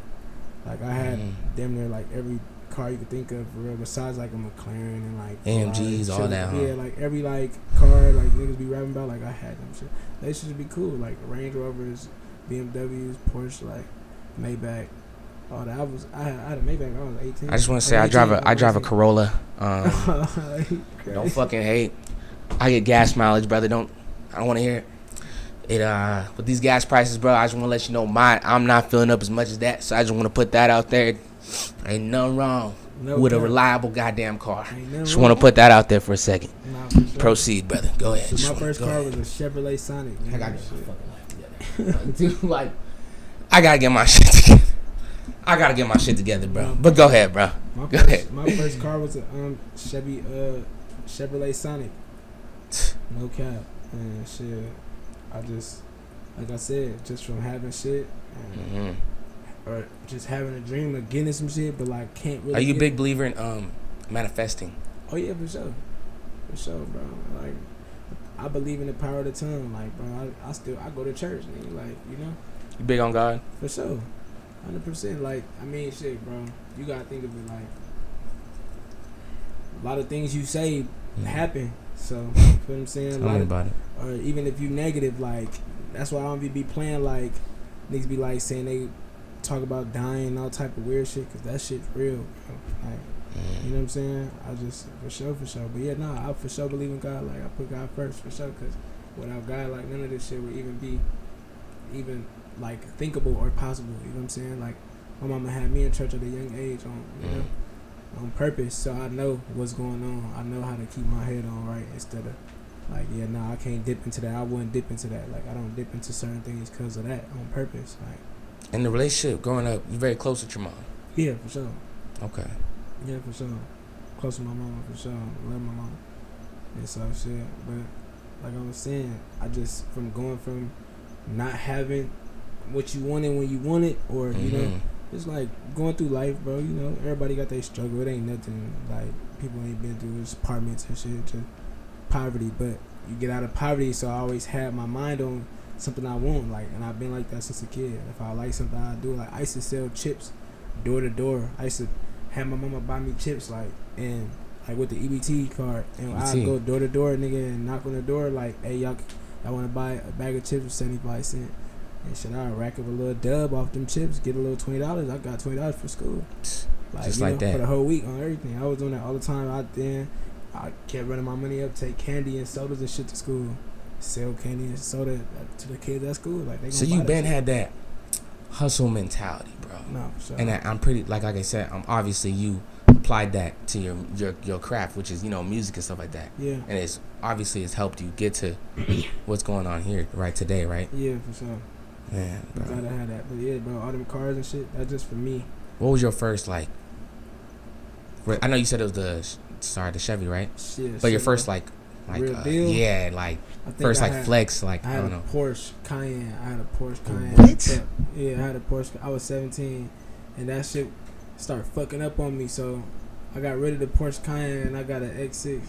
Speaker 2: Like I had damn near like every car you could think of for real, besides like a McLaren and like
Speaker 1: AMGs, all that.
Speaker 2: Yeah, like every like car like niggas be rapping about, like I had them shit. They should be cool, like Range Rovers, BMWs, Porsche, like Maybach. Oh, that I had a Maybach. I was 18.
Speaker 1: I just want to say I drive a Corolla. Don't fucking hate. I get gas mileage, brother. I don't want to hear it. With these gas prices, bro, I just want to let you know I'm not filling up as much as that. So I just want to put that out there. Ain't nothing wrong with a reliable goddamn car. Just want to put that out there for a second.
Speaker 2: Nah, for sure.
Speaker 1: Proceed, brother. Go ahead.
Speaker 2: So my first car was a Chevrolet Sonic.
Speaker 1: I gotta get my fucking life together. Dude, like, I gotta get my shit together. I gotta get my shit together, bro. But go ahead, bro. Go ahead.
Speaker 2: My first car was a Chevrolet Sonic. No cap. And shit, I just, like I said, just from having shit and, or just having a dream of getting some shit, but like can't really.
Speaker 1: Are you a big believer in manifesting?
Speaker 2: Oh yeah, for sure, bro. Like I believe in the power of the tongue. Like, bro, I go to church, nigga. Like, you know.
Speaker 1: You big on God?
Speaker 2: For sure, 100%. Like, I mean, shit, bro. You gotta think of it like a lot of things you say happen. So, you feel what I'm saying?
Speaker 1: Tell me about it.
Speaker 2: Or even if you negative, like, that's why I don't be playing, like, niggas be, like, saying they talk about dying and all type of weird shit, because that shit's real, bro. Like, you know what I'm saying? I just, for sure. But, yeah, nah, I for sure believe in God. Like, I put God first, for sure, because without God, like, none of this shit would even be, like, thinkable or possible. You know what I'm saying? Like, my mama had me in church at a young age on purpose, so I know what's going on. I know how to keep my head on right instead of like, yeah, no, I can't dip into that. I wouldn't dip into that. Like, I don't dip into certain things because of that on purpose. Like,
Speaker 1: in the relationship, growing up, you very close with your mom.
Speaker 2: Yeah, for sure.
Speaker 1: Okay.
Speaker 2: Yeah, for sure. Close to my mama, for sure. Love my mama. And so, shit. But, like I was saying, I just, from going from not having what you wanted when you want it, or, you know, it's like going through life, bro. You know, everybody got their struggle. It ain't nothing, like, people ain't been through just apartments and shit, just poverty. But you get out of poverty, so I always had my mind on something I want, like, and I've been like that since a kid. If I like something, I do. Like, I used to sell chips door to door. I used to have my mama buy me chips, like, and like with the EBT card, and I'd go door to door, nigga, and knock on the door, like, hey, y'all want to buy a bag of chips for 75 cents, and shit, I'd rack up a little dub off them chips, get a little $20. I got $20 for school, like, just like that, for the whole week on everything. I was doing that all the time. I kept running my money up, take candy and sodas and shit to school, sell candy and soda to the kids at school. Like, they
Speaker 1: so you been had that hustle mentality, bro.
Speaker 2: No, for sure.
Speaker 1: And I'm pretty, like I said, obviously you applied that to your craft, which is, you know, music and stuff like that.
Speaker 2: Yeah.
Speaker 1: And it's obviously it's helped you get to what's going on here right today, right?
Speaker 2: Yeah, for sure.
Speaker 1: Man, bro.
Speaker 2: I'm glad I had that. But yeah, bro, all them cars and shit, that's just for me.
Speaker 1: What was your first, like, I know you said it was the Chevy, right?
Speaker 2: Yeah,
Speaker 1: but your first, like
Speaker 2: real deal?
Speaker 1: Yeah, like, first, like, flex, like, I don't know.
Speaker 2: Porsche Cayenne. I had a Porsche Cayenne.
Speaker 1: What?
Speaker 2: Yeah, I had a Porsche. I was 17, and that shit started fucking up on me, so I got rid of the Porsche Cayenne, and I got an X6,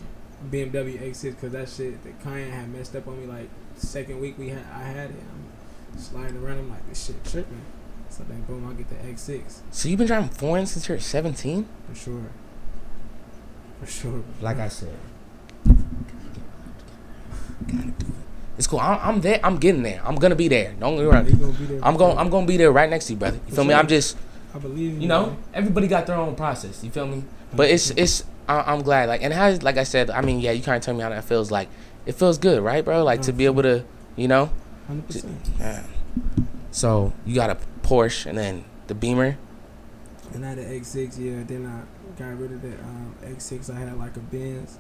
Speaker 2: BMW X6, because that shit, the Cayenne had messed up on me, like, second week I had it. I'm sliding around, I'm like, this shit tripping. So then, boom, I get the X6.
Speaker 1: So you've been driving foreign since you're 17?
Speaker 2: For sure. For sure.
Speaker 1: Like I said. Gotta do it. It's cool. I'm there. I'm getting there. I'm gonna be there. Don't get me wrong. I'm gonna be there right next to you, brother. You feel me? I'm just.
Speaker 2: I believe
Speaker 1: you know, everybody got their own process. You feel me? But I'm glad. Like, and how, like I said, I mean, yeah, you kind of tell me how that feels. Like, it feels good, right, bro? Like, to be able to, you know.
Speaker 2: 100%.
Speaker 1: Yeah. So you got a Porsche and then the Beamer.
Speaker 2: And I had an X6, yeah. Then I got rid of the X6. I had like a Benz.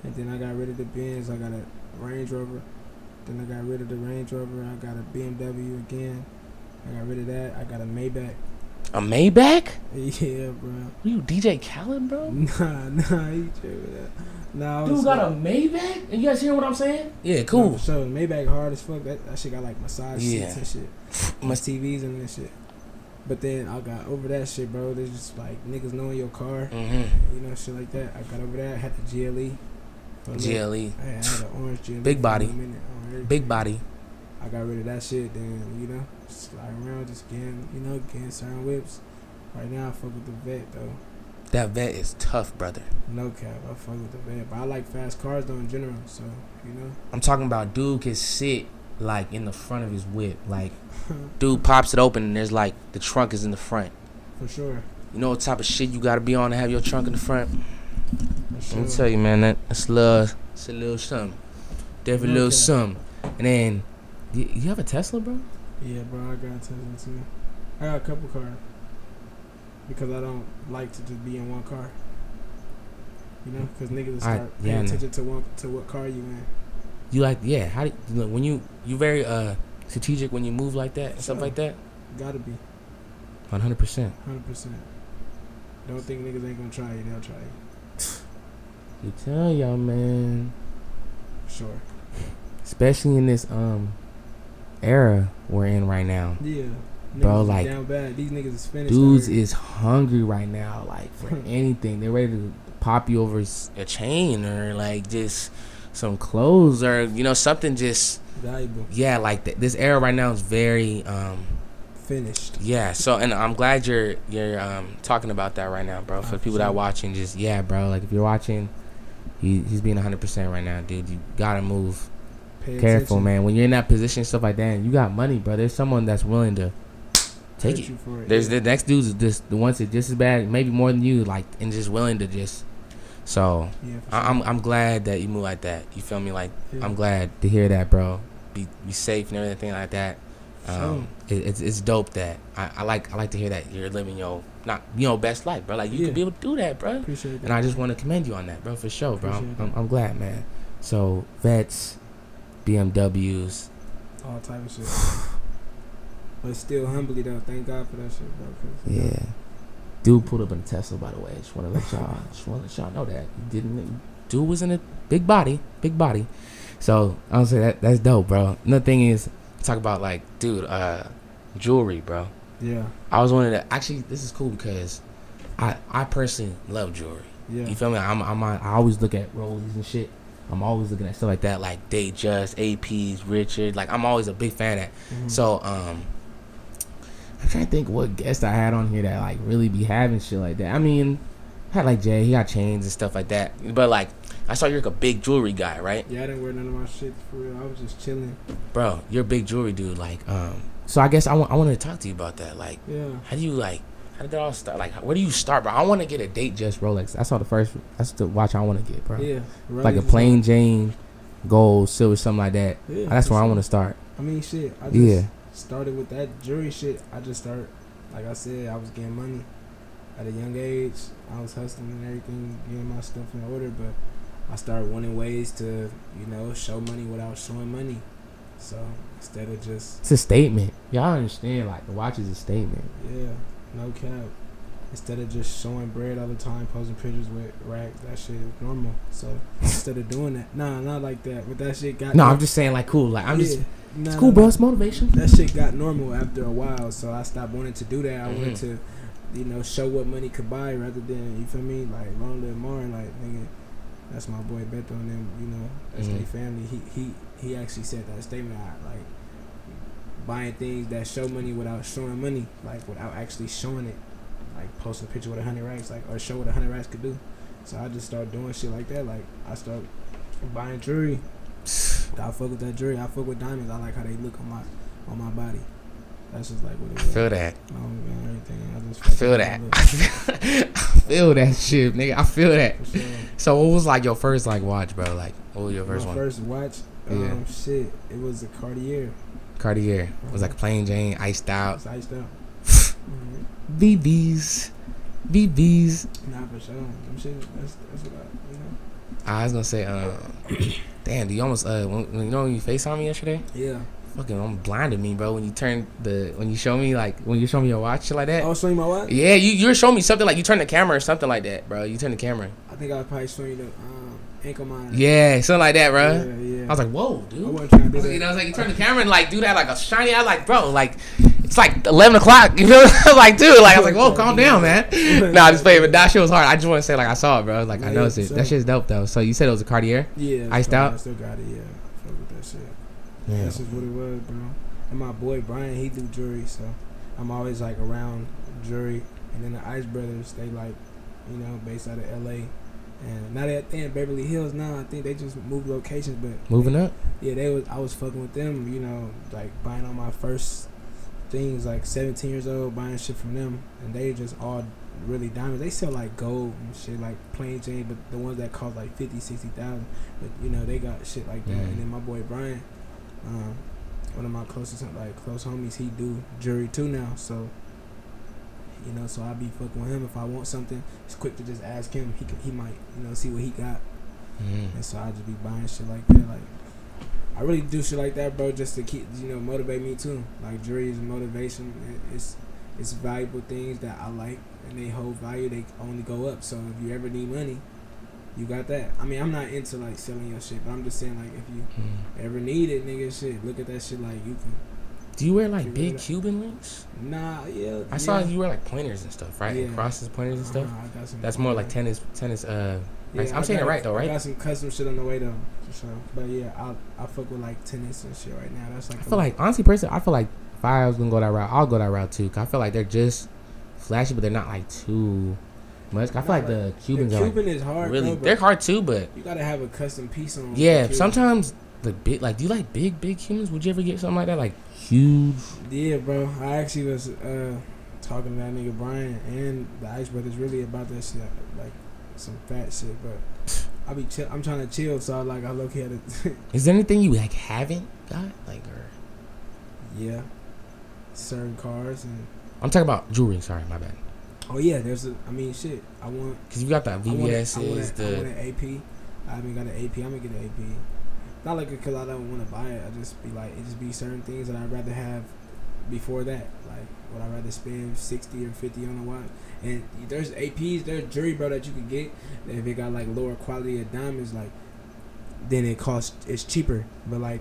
Speaker 2: And then I got rid of the Benz. I got a Range Rover. Then I got rid of the Range Rover. I got a BMW again. I got rid of that. I got a Maybach.
Speaker 1: A Maybach?
Speaker 2: Yeah, bro.
Speaker 1: Are you DJ Khaled, bro?
Speaker 2: Nah, he tripping that. Nah,
Speaker 1: dude got a Maybach? And you guys hear what I'm saying? Yeah, cool.
Speaker 2: No, so Maybach hard as fuck. That shit got like massage seats and shit. My TVs and that shit. But then I got over that shit, bro. There's just like niggas knowing your car. You know, shit like that. I got over that. I had the GLE.
Speaker 1: GLE.
Speaker 2: I had an orange GLE.
Speaker 1: Big body. Big body.
Speaker 2: I got rid of that shit. Then, you know, slide around, just getting certain whips. Right now, I fuck with the Vet, though.
Speaker 1: That Vet is tough, brother.
Speaker 2: No cap. I fuck with the Vet. But I like fast cars, though, in general. So, you know.
Speaker 1: I'm talking about dude can sit, like, in the front of his whip. Like, dude pops it open and there's, like, the trunk is in the front.
Speaker 2: For sure.
Speaker 1: You know what type of shit you got to be on to have your trunk in the front?
Speaker 2: Sure.
Speaker 1: Let me tell you, man, that's a little something. Definitely a little something. And then, you have a Tesla, bro?
Speaker 2: Yeah, bro, I got a Tesla too. I got a couple cars because I don't like to just be in one car. You know, because niggas start paying attention to what car you in.
Speaker 1: You like, yeah? How do you, when you very strategic when you move like that and stuff like that?
Speaker 2: Gotta be.
Speaker 1: 100%.
Speaker 2: 100%. Don't think niggas ain't gonna try you. They'll try you.
Speaker 1: You tell y'all, man.
Speaker 2: Sure.
Speaker 1: Especially in this era we're in right now.
Speaker 2: Yeah.
Speaker 1: Bro, like,
Speaker 2: down bad. These niggas is finished.
Speaker 1: Dudes is hungry right now, like, for anything. They're ready to pop you over a chain or like just some clothes or, you know, something just
Speaker 2: valuable.
Speaker 1: Yeah, like this era right now is very
Speaker 2: finished.
Speaker 1: Yeah, so, and I'm glad you're talking about that right now, bro. For the people that are watching, just, yeah, bro, like, if you're watching, he's being 100% right now, dude. You gotta move. Careful, man. When you're in that position, stuff like that, and you got money, bro, there's someone that's willing to take it. There's the next dude's just the ones that just as bad, maybe more than you, like, and just willing to just. So yeah, sure. I'm glad that you move like that. You feel me? Like, I'm glad to hear that, bro. Be safe and everything like that. It's dope that I like to hear that you're living your best life, bro. Like you could be able to do that, bro.
Speaker 2: Appreciate that.
Speaker 1: And I just want to commend you on that, bro, for sure, bro.
Speaker 2: Appreciate
Speaker 1: I'm glad, man. So vets, BMWs,
Speaker 2: all type of shit. But still humbly though, thank God for that shit, bro.
Speaker 1: Yeah. Dude pulled up in a Tesla, by the way. Just want to let y'all know that. He didn't. Dude was in a big body. So I would say that's dope, bro. Another thing is talk about like, dude, jewelry, bro.
Speaker 2: Yeah.
Speaker 1: I was wondering that. Actually, this is cool because I personally love jewelry.
Speaker 2: Yeah.
Speaker 1: You feel me? I always look at Rollies and shit. I'm always looking at stuff like that, like Datejust, APs, Richard. Like I'm always a big fan of that.
Speaker 2: Mm-hmm.
Speaker 1: So I'm trying to think what guest I had on here that like really be having shit like that. I mean, I had like Jay, he got chains and stuff like that. But like, I saw you're like a big jewelry guy, right?
Speaker 2: Yeah, I didn't wear none of my shit for real. I was just chilling.
Speaker 1: Bro, you're a big jewelry dude. Like, so I guess I wanted to talk to you about that. Like, how did it all start? Like, where do you start, bro? I want to get a Datejust Rolex. That's the watch I want to get, bro.
Speaker 2: Yeah,
Speaker 1: like a plain Jane, gold, silver, something like that. Yeah, that's where I want to start.
Speaker 2: I mean, shit. I just started with that jewelry shit. I just started, like I said, I was getting money at a young age. I was hustling and everything, getting my stuff in order, but I started wanting ways to, show money without showing money. So instead of just...
Speaker 1: It's a statement. Y'all understand, like, the watch is a statement.
Speaker 2: Yeah, no cap. Instead of just showing bread all the time, posting pictures with racks, that shit is normal. So instead of doing that, not like that, but that shit got...
Speaker 1: No, I'm just saying, like, cool. Like, it's cool,
Speaker 2: no,
Speaker 1: bro. It's motivation.
Speaker 2: That shit got normal after a while, so I stopped wanting to do that. I wanted to, show what money could buy rather than, you feel me, like Long Live Martin, like, nigga, that's my boy Beto and them, that's their family. He actually said that statement, like, buying things that show money without showing money, like, without actually showing it, like, post a picture with 100 racks, like, or show what 100 racks could do. So I just started doing shit like that, like, I started buying jewelry. I fuck with that jewelry. I fuck with diamonds. I like how they look on my body. That's just like what it is.
Speaker 1: I feel that.
Speaker 2: Everything.
Speaker 1: I feel that. I feel that shit, nigga. I feel that. Sure. So what was like your first like watch, bro? Like what was your first one?
Speaker 2: My first watch? Shit. It was a Cartier.
Speaker 1: It was like a plain Jane, iced out.
Speaker 2: It's iced out.
Speaker 1: VVs.
Speaker 2: Nah, for sure. Them shit. That's what
Speaker 1: I was gonna say, damn, do you almost when you FaceTimed me yesterday?
Speaker 2: Yeah.
Speaker 1: Fucking, I'm blinded me, bro. When you show me your watch, shit like that.
Speaker 2: Oh, show you my watch?
Speaker 1: Yeah, you were showing me something like you turned the camera or something like that, bro. You turned the camera.
Speaker 2: I think I was probably showing you the ankle monitor.
Speaker 1: Yeah, something like that, bro.
Speaker 2: Yeah.
Speaker 1: I was like, whoa, dude.
Speaker 2: I wasn't trying to do that.
Speaker 1: You know, it's like you turn the camera and like do that like a shiny eye, like bro, like it's like 11 o'clock. You know, I was like, dude, like I was like, whoa, calm down, man. Nah, just playing, but that shit was hard. I just want to say like I saw it, bro. Like I noticed it. That shit's dope though. So you said it was a Cartier?
Speaker 2: Yeah.
Speaker 1: Iced out.
Speaker 2: I still got it. Yeah. I fuck with that shit.
Speaker 1: Yeah.
Speaker 2: That's just what it was, bro. And my boy Brian, he do jewelry, so I'm always like around jewelry. And then the Ice Brothers, they like, based out of LA. And now they're in Beverly Hills now. I think they just moved locations, but
Speaker 1: moving up.
Speaker 2: Yeah, I was fucking with them, like buying all my first things, like 17 years old, buying shit from them, and they just all really diamonds. They sell like gold and shit, like plain Jane, but the ones that cost like 50,000-60,000. But they got shit like that. And then my boy Brian, one of my close homies, he do jewelry too now. So so I be fucking with him. If I want something, it's quick to just ask him. He might see what he got. And so I just be buying shit like that. Like I really do shit like that, bro, just to keep motivate me too. Like jewelry is motivation. It's valuable things that I like, and they hold value. They only go up. So if you ever need money, you got that. I mean, I'm not into like selling your shit, but I'm just saying like if you ever need it, nigga, shit, look at that shit like you can.
Speaker 1: Do you wear like big Cuban links?
Speaker 2: Nah, yeah.
Speaker 1: I saw you wear like pointers and stuff, right?
Speaker 2: Yeah.
Speaker 1: And crosses, pointers and stuff.
Speaker 2: I got some.
Speaker 1: That's more like tennis.
Speaker 2: Yeah,
Speaker 1: I'm saying it right though, right?
Speaker 2: I got some custom shit on the way though, for sure. But yeah, I fuck with like tennis and shit right now. That's like.
Speaker 1: I feel like honestly, personally, I feel like if I was gonna go that route, I'll go that route too. Cause I feel like they're just flashy, but they're not like too much. I feel like the Cubans
Speaker 2: the
Speaker 1: are
Speaker 2: Cuban
Speaker 1: like
Speaker 2: is hard.
Speaker 1: really,
Speaker 2: bro,
Speaker 1: they're hard too, but
Speaker 2: you gotta have a custom piece on.
Speaker 1: Yeah, sometimes the big, like, do you like big Cubans? Would you ever get something like that, like huge?
Speaker 2: Yeah, bro. I actually was talking to that nigga Brian and the Ice Brothers really about that shit, like some fat shit. But I'm trying to chill, so I low key had to.
Speaker 1: Is there anything you like haven't got, like, or?
Speaker 2: Yeah. certain cars and.
Speaker 1: I'm talking about jewelry. Sorry, my bad.
Speaker 2: Oh yeah, I mean shit. I want.
Speaker 1: Cause you got that VVS
Speaker 2: I want
Speaker 1: the.
Speaker 2: an AP. I haven't got an AP. I'm gonna get an AP. Not like because I don't want to buy it. I just be like it just be certain things that I'd rather have before that. Like would I rather spend 60 or 50 on a watch? And there's APs, there's jewelry, bro, that you can get. That if it got like lower quality of diamonds, like then it's cheaper. But like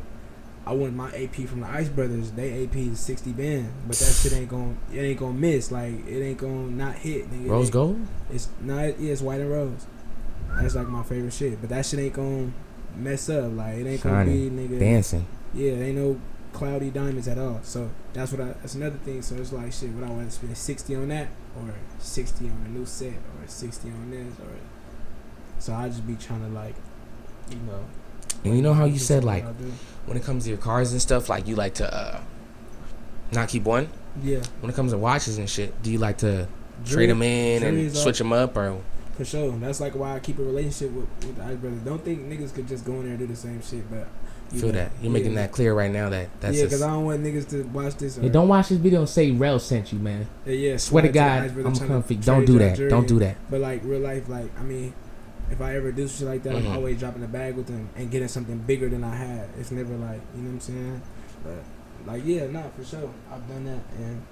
Speaker 2: I want my AP from the Ice Brothers. They AP is 60 band, but that shit ain't gonna miss. Like it ain't gonna not hit. Nigga.
Speaker 1: Rose gold?
Speaker 2: It's not. Yeah, it's white and rose. That's like my favorite shit. But that shit ain't gonna mess up. Like it ain't gonna be nigga
Speaker 1: dancing.
Speaker 2: Yeah, it ain't no cloudy diamonds at all. So that's another thing. So it's like shit. Would I want to spend 60 on that, or 60 on a new set, or 60 on this, or so I just be trying to like, you know.
Speaker 1: And you know how you said like when it comes to your cars and stuff, like you like to not keep one.
Speaker 2: Yeah.
Speaker 1: When it comes to watches and shit, do you like to trade them in and switch them up or?
Speaker 2: For sure. That's like why I keep a relationship with the Ice Brothers. Don't think niggas could just go in there and do the same shit, but
Speaker 1: feel that you're making that clear right now. That's
Speaker 2: because I don't want niggas to watch this.
Speaker 1: Hey, don't watch this video and say Rel sent you, man.
Speaker 2: Yeah,
Speaker 1: swear to God, I'm comfy. Don't do that. Don't do that.
Speaker 2: But like real life, like I mean, if I ever do shit like that, I'm always dropping the bag with them and getting something bigger than I had. It's never like, you know what I'm saying? But like, yeah, nah, for sure, I've done that and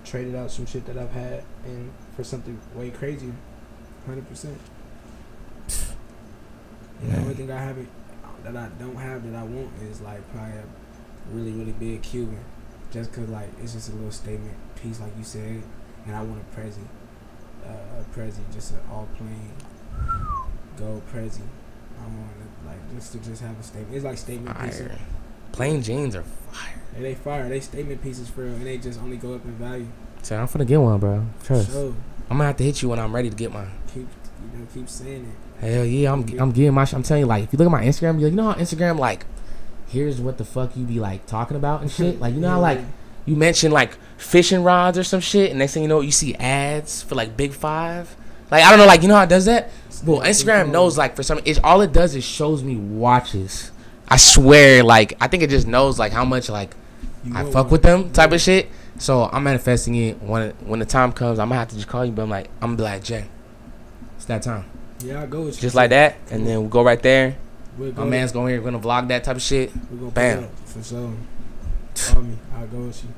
Speaker 2: traded out some shit that I've had and for something way crazier, 100%. The only thing I haven't that I don't have that I want is like probably a really really big Cuban, just cause like it's just a little statement piece like you said, and I want a Prezi, just an all plain gold Prezi. I want it like just to have a statement. It's like statement pieces.
Speaker 1: Plain jeans are fire.
Speaker 2: They fire. They statement pieces for real, and they just only go up in value.
Speaker 1: So I'm finna get one, bro. Trust.
Speaker 2: Sure.
Speaker 1: I'm gonna have to hit you when I'm ready to get mine.
Speaker 2: Keep saying it.
Speaker 1: Hell yeah, I'm getting my. I'm telling you, like, if you look at my Instagram, you know how Instagram, like, here's what the fuck you be like talking about and shit. Like, you know how like you mention like fishing rods or some shit, and next thing you know, you see ads for like Big Five. Like, I don't know, like, you know how it does that? Well, Instagram knows, like, for some, all it does is shows me watches. I swear, like, I think it just knows like how much like I fuck with them type of shit. So I'm manifesting it when the time comes. I'm gonna have to just call you, but I'm gonna be like, Jay, it's that time.
Speaker 2: Yeah, I'll go with you.
Speaker 1: Just like that, and then we'll go right there. My man's
Speaker 2: going
Speaker 1: here. We're gonna vlog that type of shit.
Speaker 2: Bam. For sure. Call me. I'll go with you.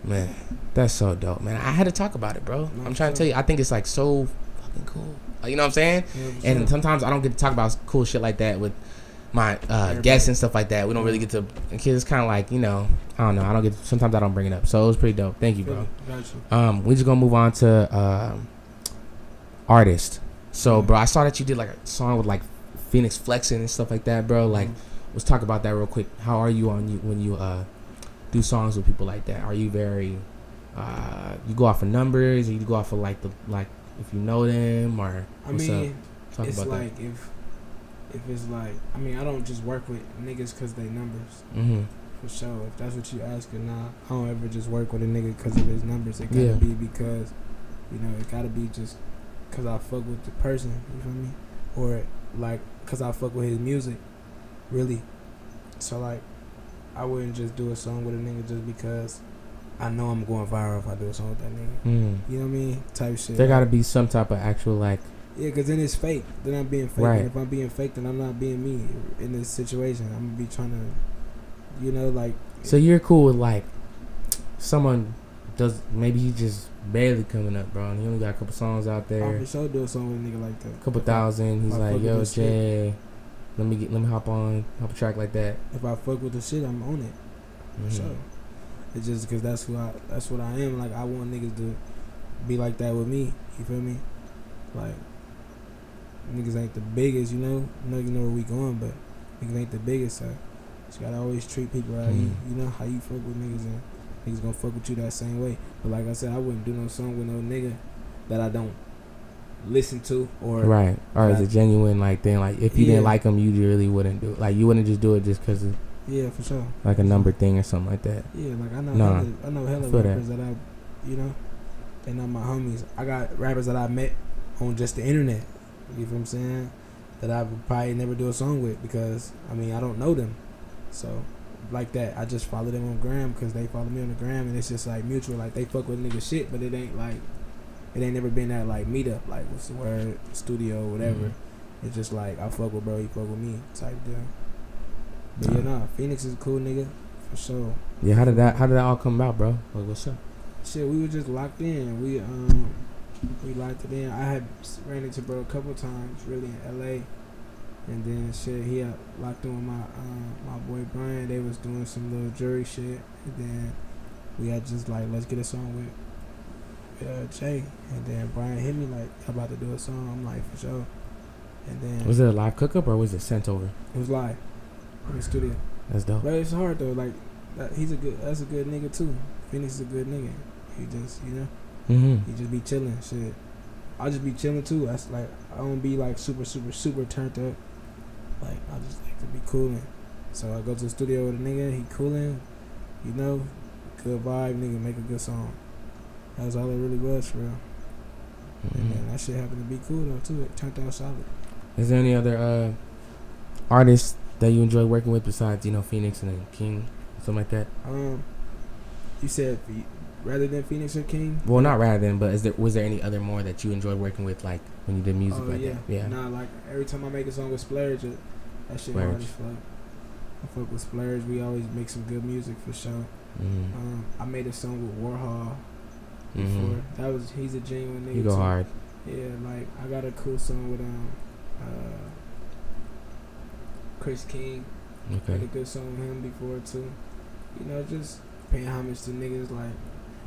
Speaker 1: Man, that's so dope, man. I had to talk about it, bro. I'm trying to tell you. I think it's like so fucking cool. Like, you know what I'm saying? Yeah, and sometimes I don't get to talk about cool shit like that with my guests and stuff like that. We don't really get to. Kids, it's kind of like, you know, I don't know. I don't get. Sometimes I don't bring it up. So it was pretty dope. Thank you, bro.
Speaker 2: Gotcha.
Speaker 1: We just gonna move on to artist. So, bro, I saw that you did like a song with like Phoenix flexing and stuff like that, bro. Like, let's talk about that real quick. How are you when you do songs with people like that? Are you very you go off of numbers, or you go off of like if you know them, or
Speaker 2: I mean,
Speaker 1: talk
Speaker 2: it's
Speaker 1: about
Speaker 2: like that. If it's like, I mean, I don't just work with niggas because they numbers. For sure. If that's what you asking, nah, I don't ever just work with a nigga because of his numbers. It gotta be because, you know, it gotta be just because I fuck with the person, you feel me? Or like because I fuck with his music, really. So like, I wouldn't just do a song with a nigga just because I know I'm going viral if I do a song with that nigga. You know what I mean? Type shit.
Speaker 1: There gotta be some type of actual like.
Speaker 2: Yeah, because then it's fake. Then I'm being fake.
Speaker 1: Right.
Speaker 2: And if I'm being fake, then I'm not being me in this situation. I'm gonna be trying to, you know, like.
Speaker 1: So you're cool with like someone does, maybe he just barely coming up, bro, and he only got a couple songs out there.
Speaker 2: I for sure do a song with a nigga like that.
Speaker 1: Couple thousand. He's like, yo, Jay, let me hop a track like that.
Speaker 2: If I fuck with the shit, I'm on it. For sure. It's just because that's what I am. Like, I want niggas to be like that with me. You feel me? Like, niggas ain't the biggest, you know. You know where we going, but niggas ain't the biggest. So you gotta always treat people how you know how you fuck with niggas, and niggas gonna fuck with you that same way. But like I said, I wouldn't do no song with no nigga that I don't listen to, or
Speaker 1: right, or is it genuine like thing? Like, if you didn't like him, you really wouldn't do it. Like, you wouldn't just do it just because of
Speaker 2: for sure,
Speaker 1: like a number thing or something like that.
Speaker 2: Yeah, like I know hella rappers that I, you know, they not my homies. I got rappers that I met on just the internet. You feel what I'm saying? That I would probably never do a song with because I mean I don't know them. So like that. I just follow them on gram because they follow me on the gram, and it's just like mutual. Like they fuck with nigga shit, but it ain't never been that like meetup, like what's the word, studio, whatever. Mm-hmm. It's just like I fuck with bro, he fuck with me type deal. But Phoenix is a cool nigga for sure.
Speaker 1: Yeah, how did that all come about, bro? Like, what's up?
Speaker 2: Shit, we were just locked in. We locked it in. I had ran into bro a couple times, really in LA. And then shit, he had locked in with my boy Brian. They was doing some little jury shit, and then we had just like, let's get a song with Jay. And then Brian hit me like, I'm about to do a song. I'm like, for sure. And then
Speaker 1: was it a live cook up or was it sent over?
Speaker 2: It was live in the studio.
Speaker 1: That's dope.
Speaker 2: But it's hard though. Like that's a good nigga too. Phoenix is a good nigga. He just he just be chilling. Shit, I just be chilling too. That's like I don't be like super turned up. Like, I just like to be cooling. So I go to the studio with a nigga, he cooling, good vibe, nigga, make a good song. That was all it really was, for real. And then that shit happened to be cool, though, too. It turned out solid.
Speaker 1: Is there any other artists that you enjoy working with besides, Phoenix and then King, something like that?
Speaker 2: You said rather than Phoenix or King?
Speaker 1: Well, not rather than, but was there any other more that you enjoyed working with, like, when you did music that? Yeah.
Speaker 2: Nah, like, every time I make a song with Splurge, that shit hard as fuck. I fuck with Splurge. We always make some good music for sure. I made a song with Warhol before. He's a genuine nigga.
Speaker 1: You go hard.
Speaker 2: Yeah, like I got a cool song with Chris King.
Speaker 1: Okay.
Speaker 2: Had a good song with him before too. Just paying homage to niggas like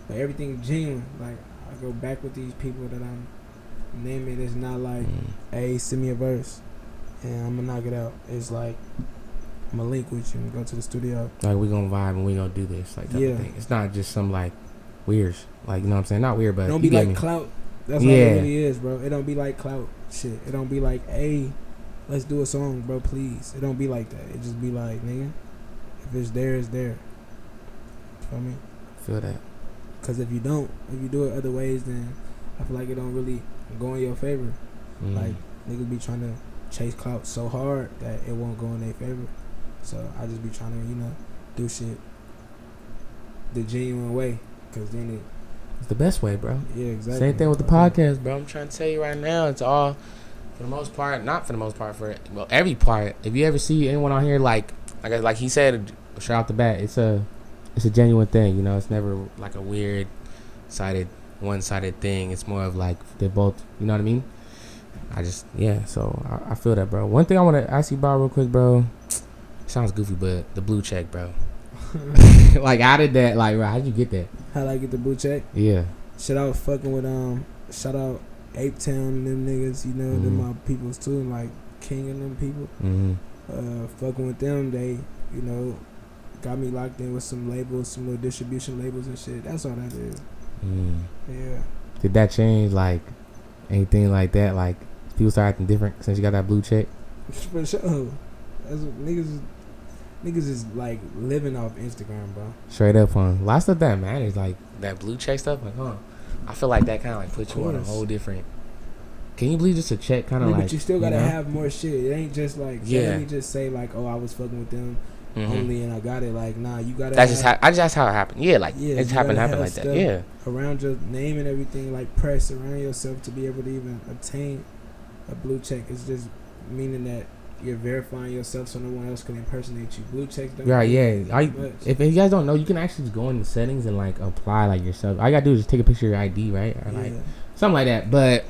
Speaker 2: everything genuine. Like I go back with these people that I'm naming. It's not like, hey, send me a verse and I'm gonna knock it out. It's like I'm gonna link with you and go to the studio.
Speaker 1: Like we gonna vibe and we gonna do this. Like that thing. It's not just some like weird. Like, you know what I'm saying? Not weird, but
Speaker 2: it don't be like clout. That's all it really is, bro. It don't be like clout shit. It don't be like, hey, let's do a song, bro, please. It don't be like that. It just be like, nigga, if it's there, it's there. Feel me?
Speaker 1: Feel that.
Speaker 2: Cause if you do it other ways, then I feel like it don't really go in your favor. Like niggas be trying to chase clout so hard that it won't go in their favor. So I just be trying to, do shit the genuine way. Cause then
Speaker 1: it's the best way, bro.
Speaker 2: Yeah, exactly.
Speaker 1: Same thing with the podcast, bro. I'm trying to tell you right now, it's all, for the most part, not for the most part, every part. If you ever see anyone on here, like he said, straight off the bat, it's a genuine thing, It's never like a one-sided thing. It's more of like they're both, you know what I mean? So I feel that, bro. One thing I want to ask you about real quick, bro. Sounds goofy, but the blue check, bro. Like, how did that, like, how did you get that?
Speaker 2: How did I get the blue check?
Speaker 1: Yeah.
Speaker 2: Shit, I was fucking with, shout out Ape Town and them niggas, them my peoples too, and like King and them people. Fucking with them, they, got me locked in with some labels, some little distribution labels and shit. That's all that is. Yeah. Did
Speaker 1: that change, like, anything like that? Like, people start acting different since you got that blue check?
Speaker 2: For sure. That's what niggas is like living off Instagram, bro.
Speaker 1: Straight up on lots of that matters, like that blue check stuff. Like, I feel like that kind of like puts you on a whole different. Can you believe just a check kind of like?
Speaker 2: But you still gotta have more shit. It ain't just like let me just say like, oh, I was fucking with them only and I got it. Like, nah, you gotta.
Speaker 1: That's just how it happened. Yeah, like it's happened like that. Yeah.
Speaker 2: Around your name and everything, like press around yourself to be able to even obtain a blue check. It's just meaning that you're verifying yourself so no one else can impersonate you. Blue checks don't
Speaker 1: if you guys don't know, you can actually just go in the settings and like apply like yourself. All you gotta do is just take a picture of your ID, right? Or like something like that. But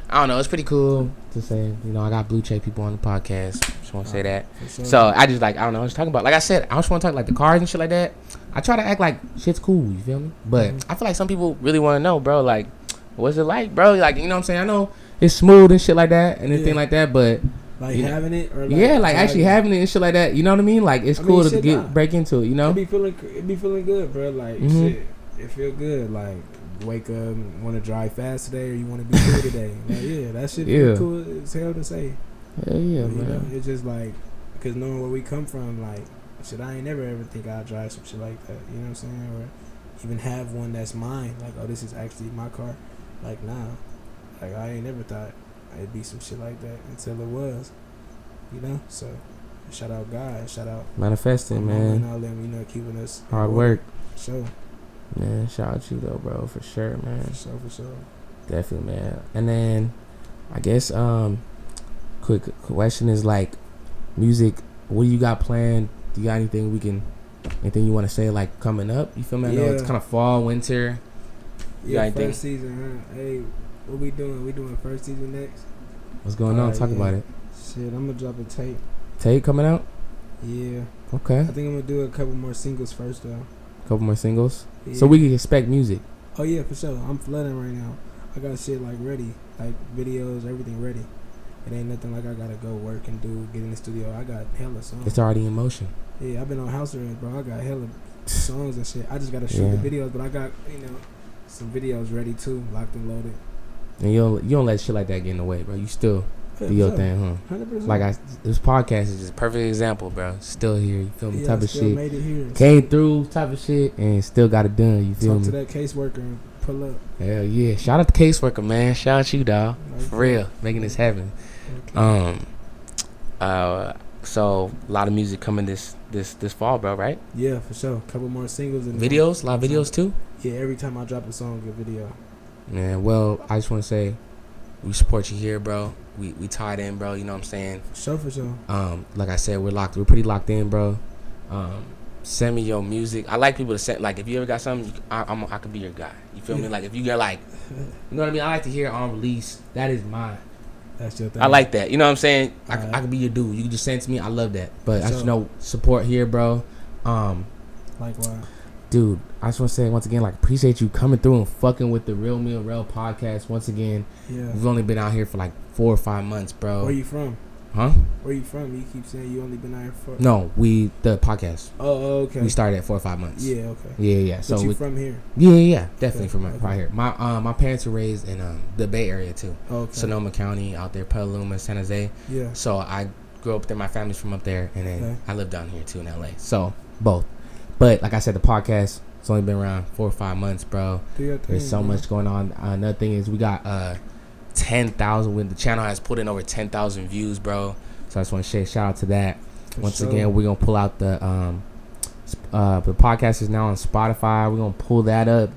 Speaker 1: I don't know, it's pretty cool to say, I got blue check people on the podcast. Just want to say that. Sure. So I just like, I don't know, I was talking about, like I said, I just want to talk like the cars and shit like that. I try to act like shit's cool, you feel me? But I feel like some people really want to know, bro, like, what's it like, bro? Like, you know what I'm saying? I know it's smooth and shit like that and everything like that, but
Speaker 2: like having it, or like
Speaker 1: actually having it and shit like that. You know what I mean? Like, it's cool to break into it. It
Speaker 2: be feeling good, bro. Like shit, it feel good. Like wake up, want to drive fast today, or you want to be cool today. Like, that shit feel cool as hell to say.
Speaker 1: Hell yeah, man.
Speaker 2: It's just like, because knowing where we come from, like shit, I ain't never ever think I'll drive some shit like that. You know what I'm saying? Or even have one that's mine. Like, oh, this is actually my car. Like, nah. Like, I ain't never thought it'd be some shit like that until it was, so shout out God. Shout out
Speaker 1: manifesting,
Speaker 2: my mama
Speaker 1: man.
Speaker 2: and all them, keeping us
Speaker 1: Hard work.
Speaker 2: Sure.
Speaker 1: Man, shout out you though, bro, for sure, man.
Speaker 2: For sure.
Speaker 1: Definitely, man. And then I guess quick question is like music, what do you got planned? Do you got anything you want to say like coming up? You feel me? I know it's kind of fall, winter.
Speaker 2: Yeah, first season, huh? Hey, what we doing? We doing first season next?
Speaker 1: What's going on? Talk about it.
Speaker 2: Shit, I'm gonna drop a tape.
Speaker 1: Tape coming out?
Speaker 2: Yeah.
Speaker 1: Okay.
Speaker 2: I think I'm gonna do a couple more singles first though.
Speaker 1: Couple more singles?
Speaker 2: Yeah.
Speaker 1: So we can expect music.
Speaker 2: Oh yeah, for sure. I'm flooding right now. I got shit like ready, like videos, everything ready. It ain't nothing like I gotta go work and get in the studio. I got hella songs.
Speaker 1: It's already in motion.
Speaker 2: Yeah, I've been on house arrest, bro. I got hella songs and shit. I just gotta shoot the videos, but I got some videos ready too, locked and loaded.
Speaker 1: And you don't let shit like that get in the way, bro. You still do your thing, huh?
Speaker 2: 100%.
Speaker 1: Like this podcast is just a perfect example, bro. Still here, you feel me? Type of shit.
Speaker 2: Made it here.
Speaker 1: Came through, type of shit, and still got it done. You feel me?
Speaker 2: Talk to that caseworker and pull up.
Speaker 1: Hell yeah! Shout out the caseworker, man. Shout out you, dog.
Speaker 2: Okay.
Speaker 1: For real, making this happen.
Speaker 2: Okay.
Speaker 1: So a lot of music coming this fall, bro. Right?
Speaker 2: Yeah, for sure. Couple more singles and
Speaker 1: videos. A lot of videos too.
Speaker 2: Yeah, every time I drop a song, a video.
Speaker 1: Man, well, I just want to say, we support you here, bro. We tied in, bro. You know what I'm saying?
Speaker 2: For sure.
Speaker 1: Like I said, we're pretty locked in, bro. Send me your music. I like people to send, like, if you ever got something, I could be your guy. You feel me? Like, if you got, like, you know what I mean? I like to hear it on release. That is mine.
Speaker 2: That's your thing.
Speaker 1: I like that. You know what I'm saying? I
Speaker 2: Right.
Speaker 1: could be your dude. You can just send it to me. I love that. But I just know support here, bro.
Speaker 2: Likewise.
Speaker 1: Dude, I just want to say once again, like, appreciate you coming through and fucking with the Real Meal Real podcast once again.
Speaker 2: Yeah.
Speaker 1: We've only been out here for like 4 or 5 months, bro.
Speaker 2: Where you from?
Speaker 1: Huh?
Speaker 2: Where you from? You keep saying you only been out here for.
Speaker 1: No, the podcast.
Speaker 2: Oh, okay.
Speaker 1: We started at 4 or 5 months.
Speaker 2: Yeah, okay.
Speaker 1: Yeah.
Speaker 2: But
Speaker 1: So
Speaker 2: you from here?
Speaker 1: Yeah. Definitely from
Speaker 2: okay.
Speaker 1: right here. My parents were raised in the Bay Area too.
Speaker 2: Okay.
Speaker 1: Sonoma County, out there, Petaluma, San Jose.
Speaker 2: Yeah.
Speaker 1: So I grew up there. My family's from up there, and then
Speaker 2: Okay.
Speaker 1: I live down here too in LA. So both. But like I said, the podcast, it's only been around 4 or 5 months, bro. There's so much going on. Another thing is we got 10,000. When the channel has put in over 10,000 views, bro. So I just want to say shout out to that. Once again, we're gonna pull out the podcast is now on Spotify. We're gonna pull that up.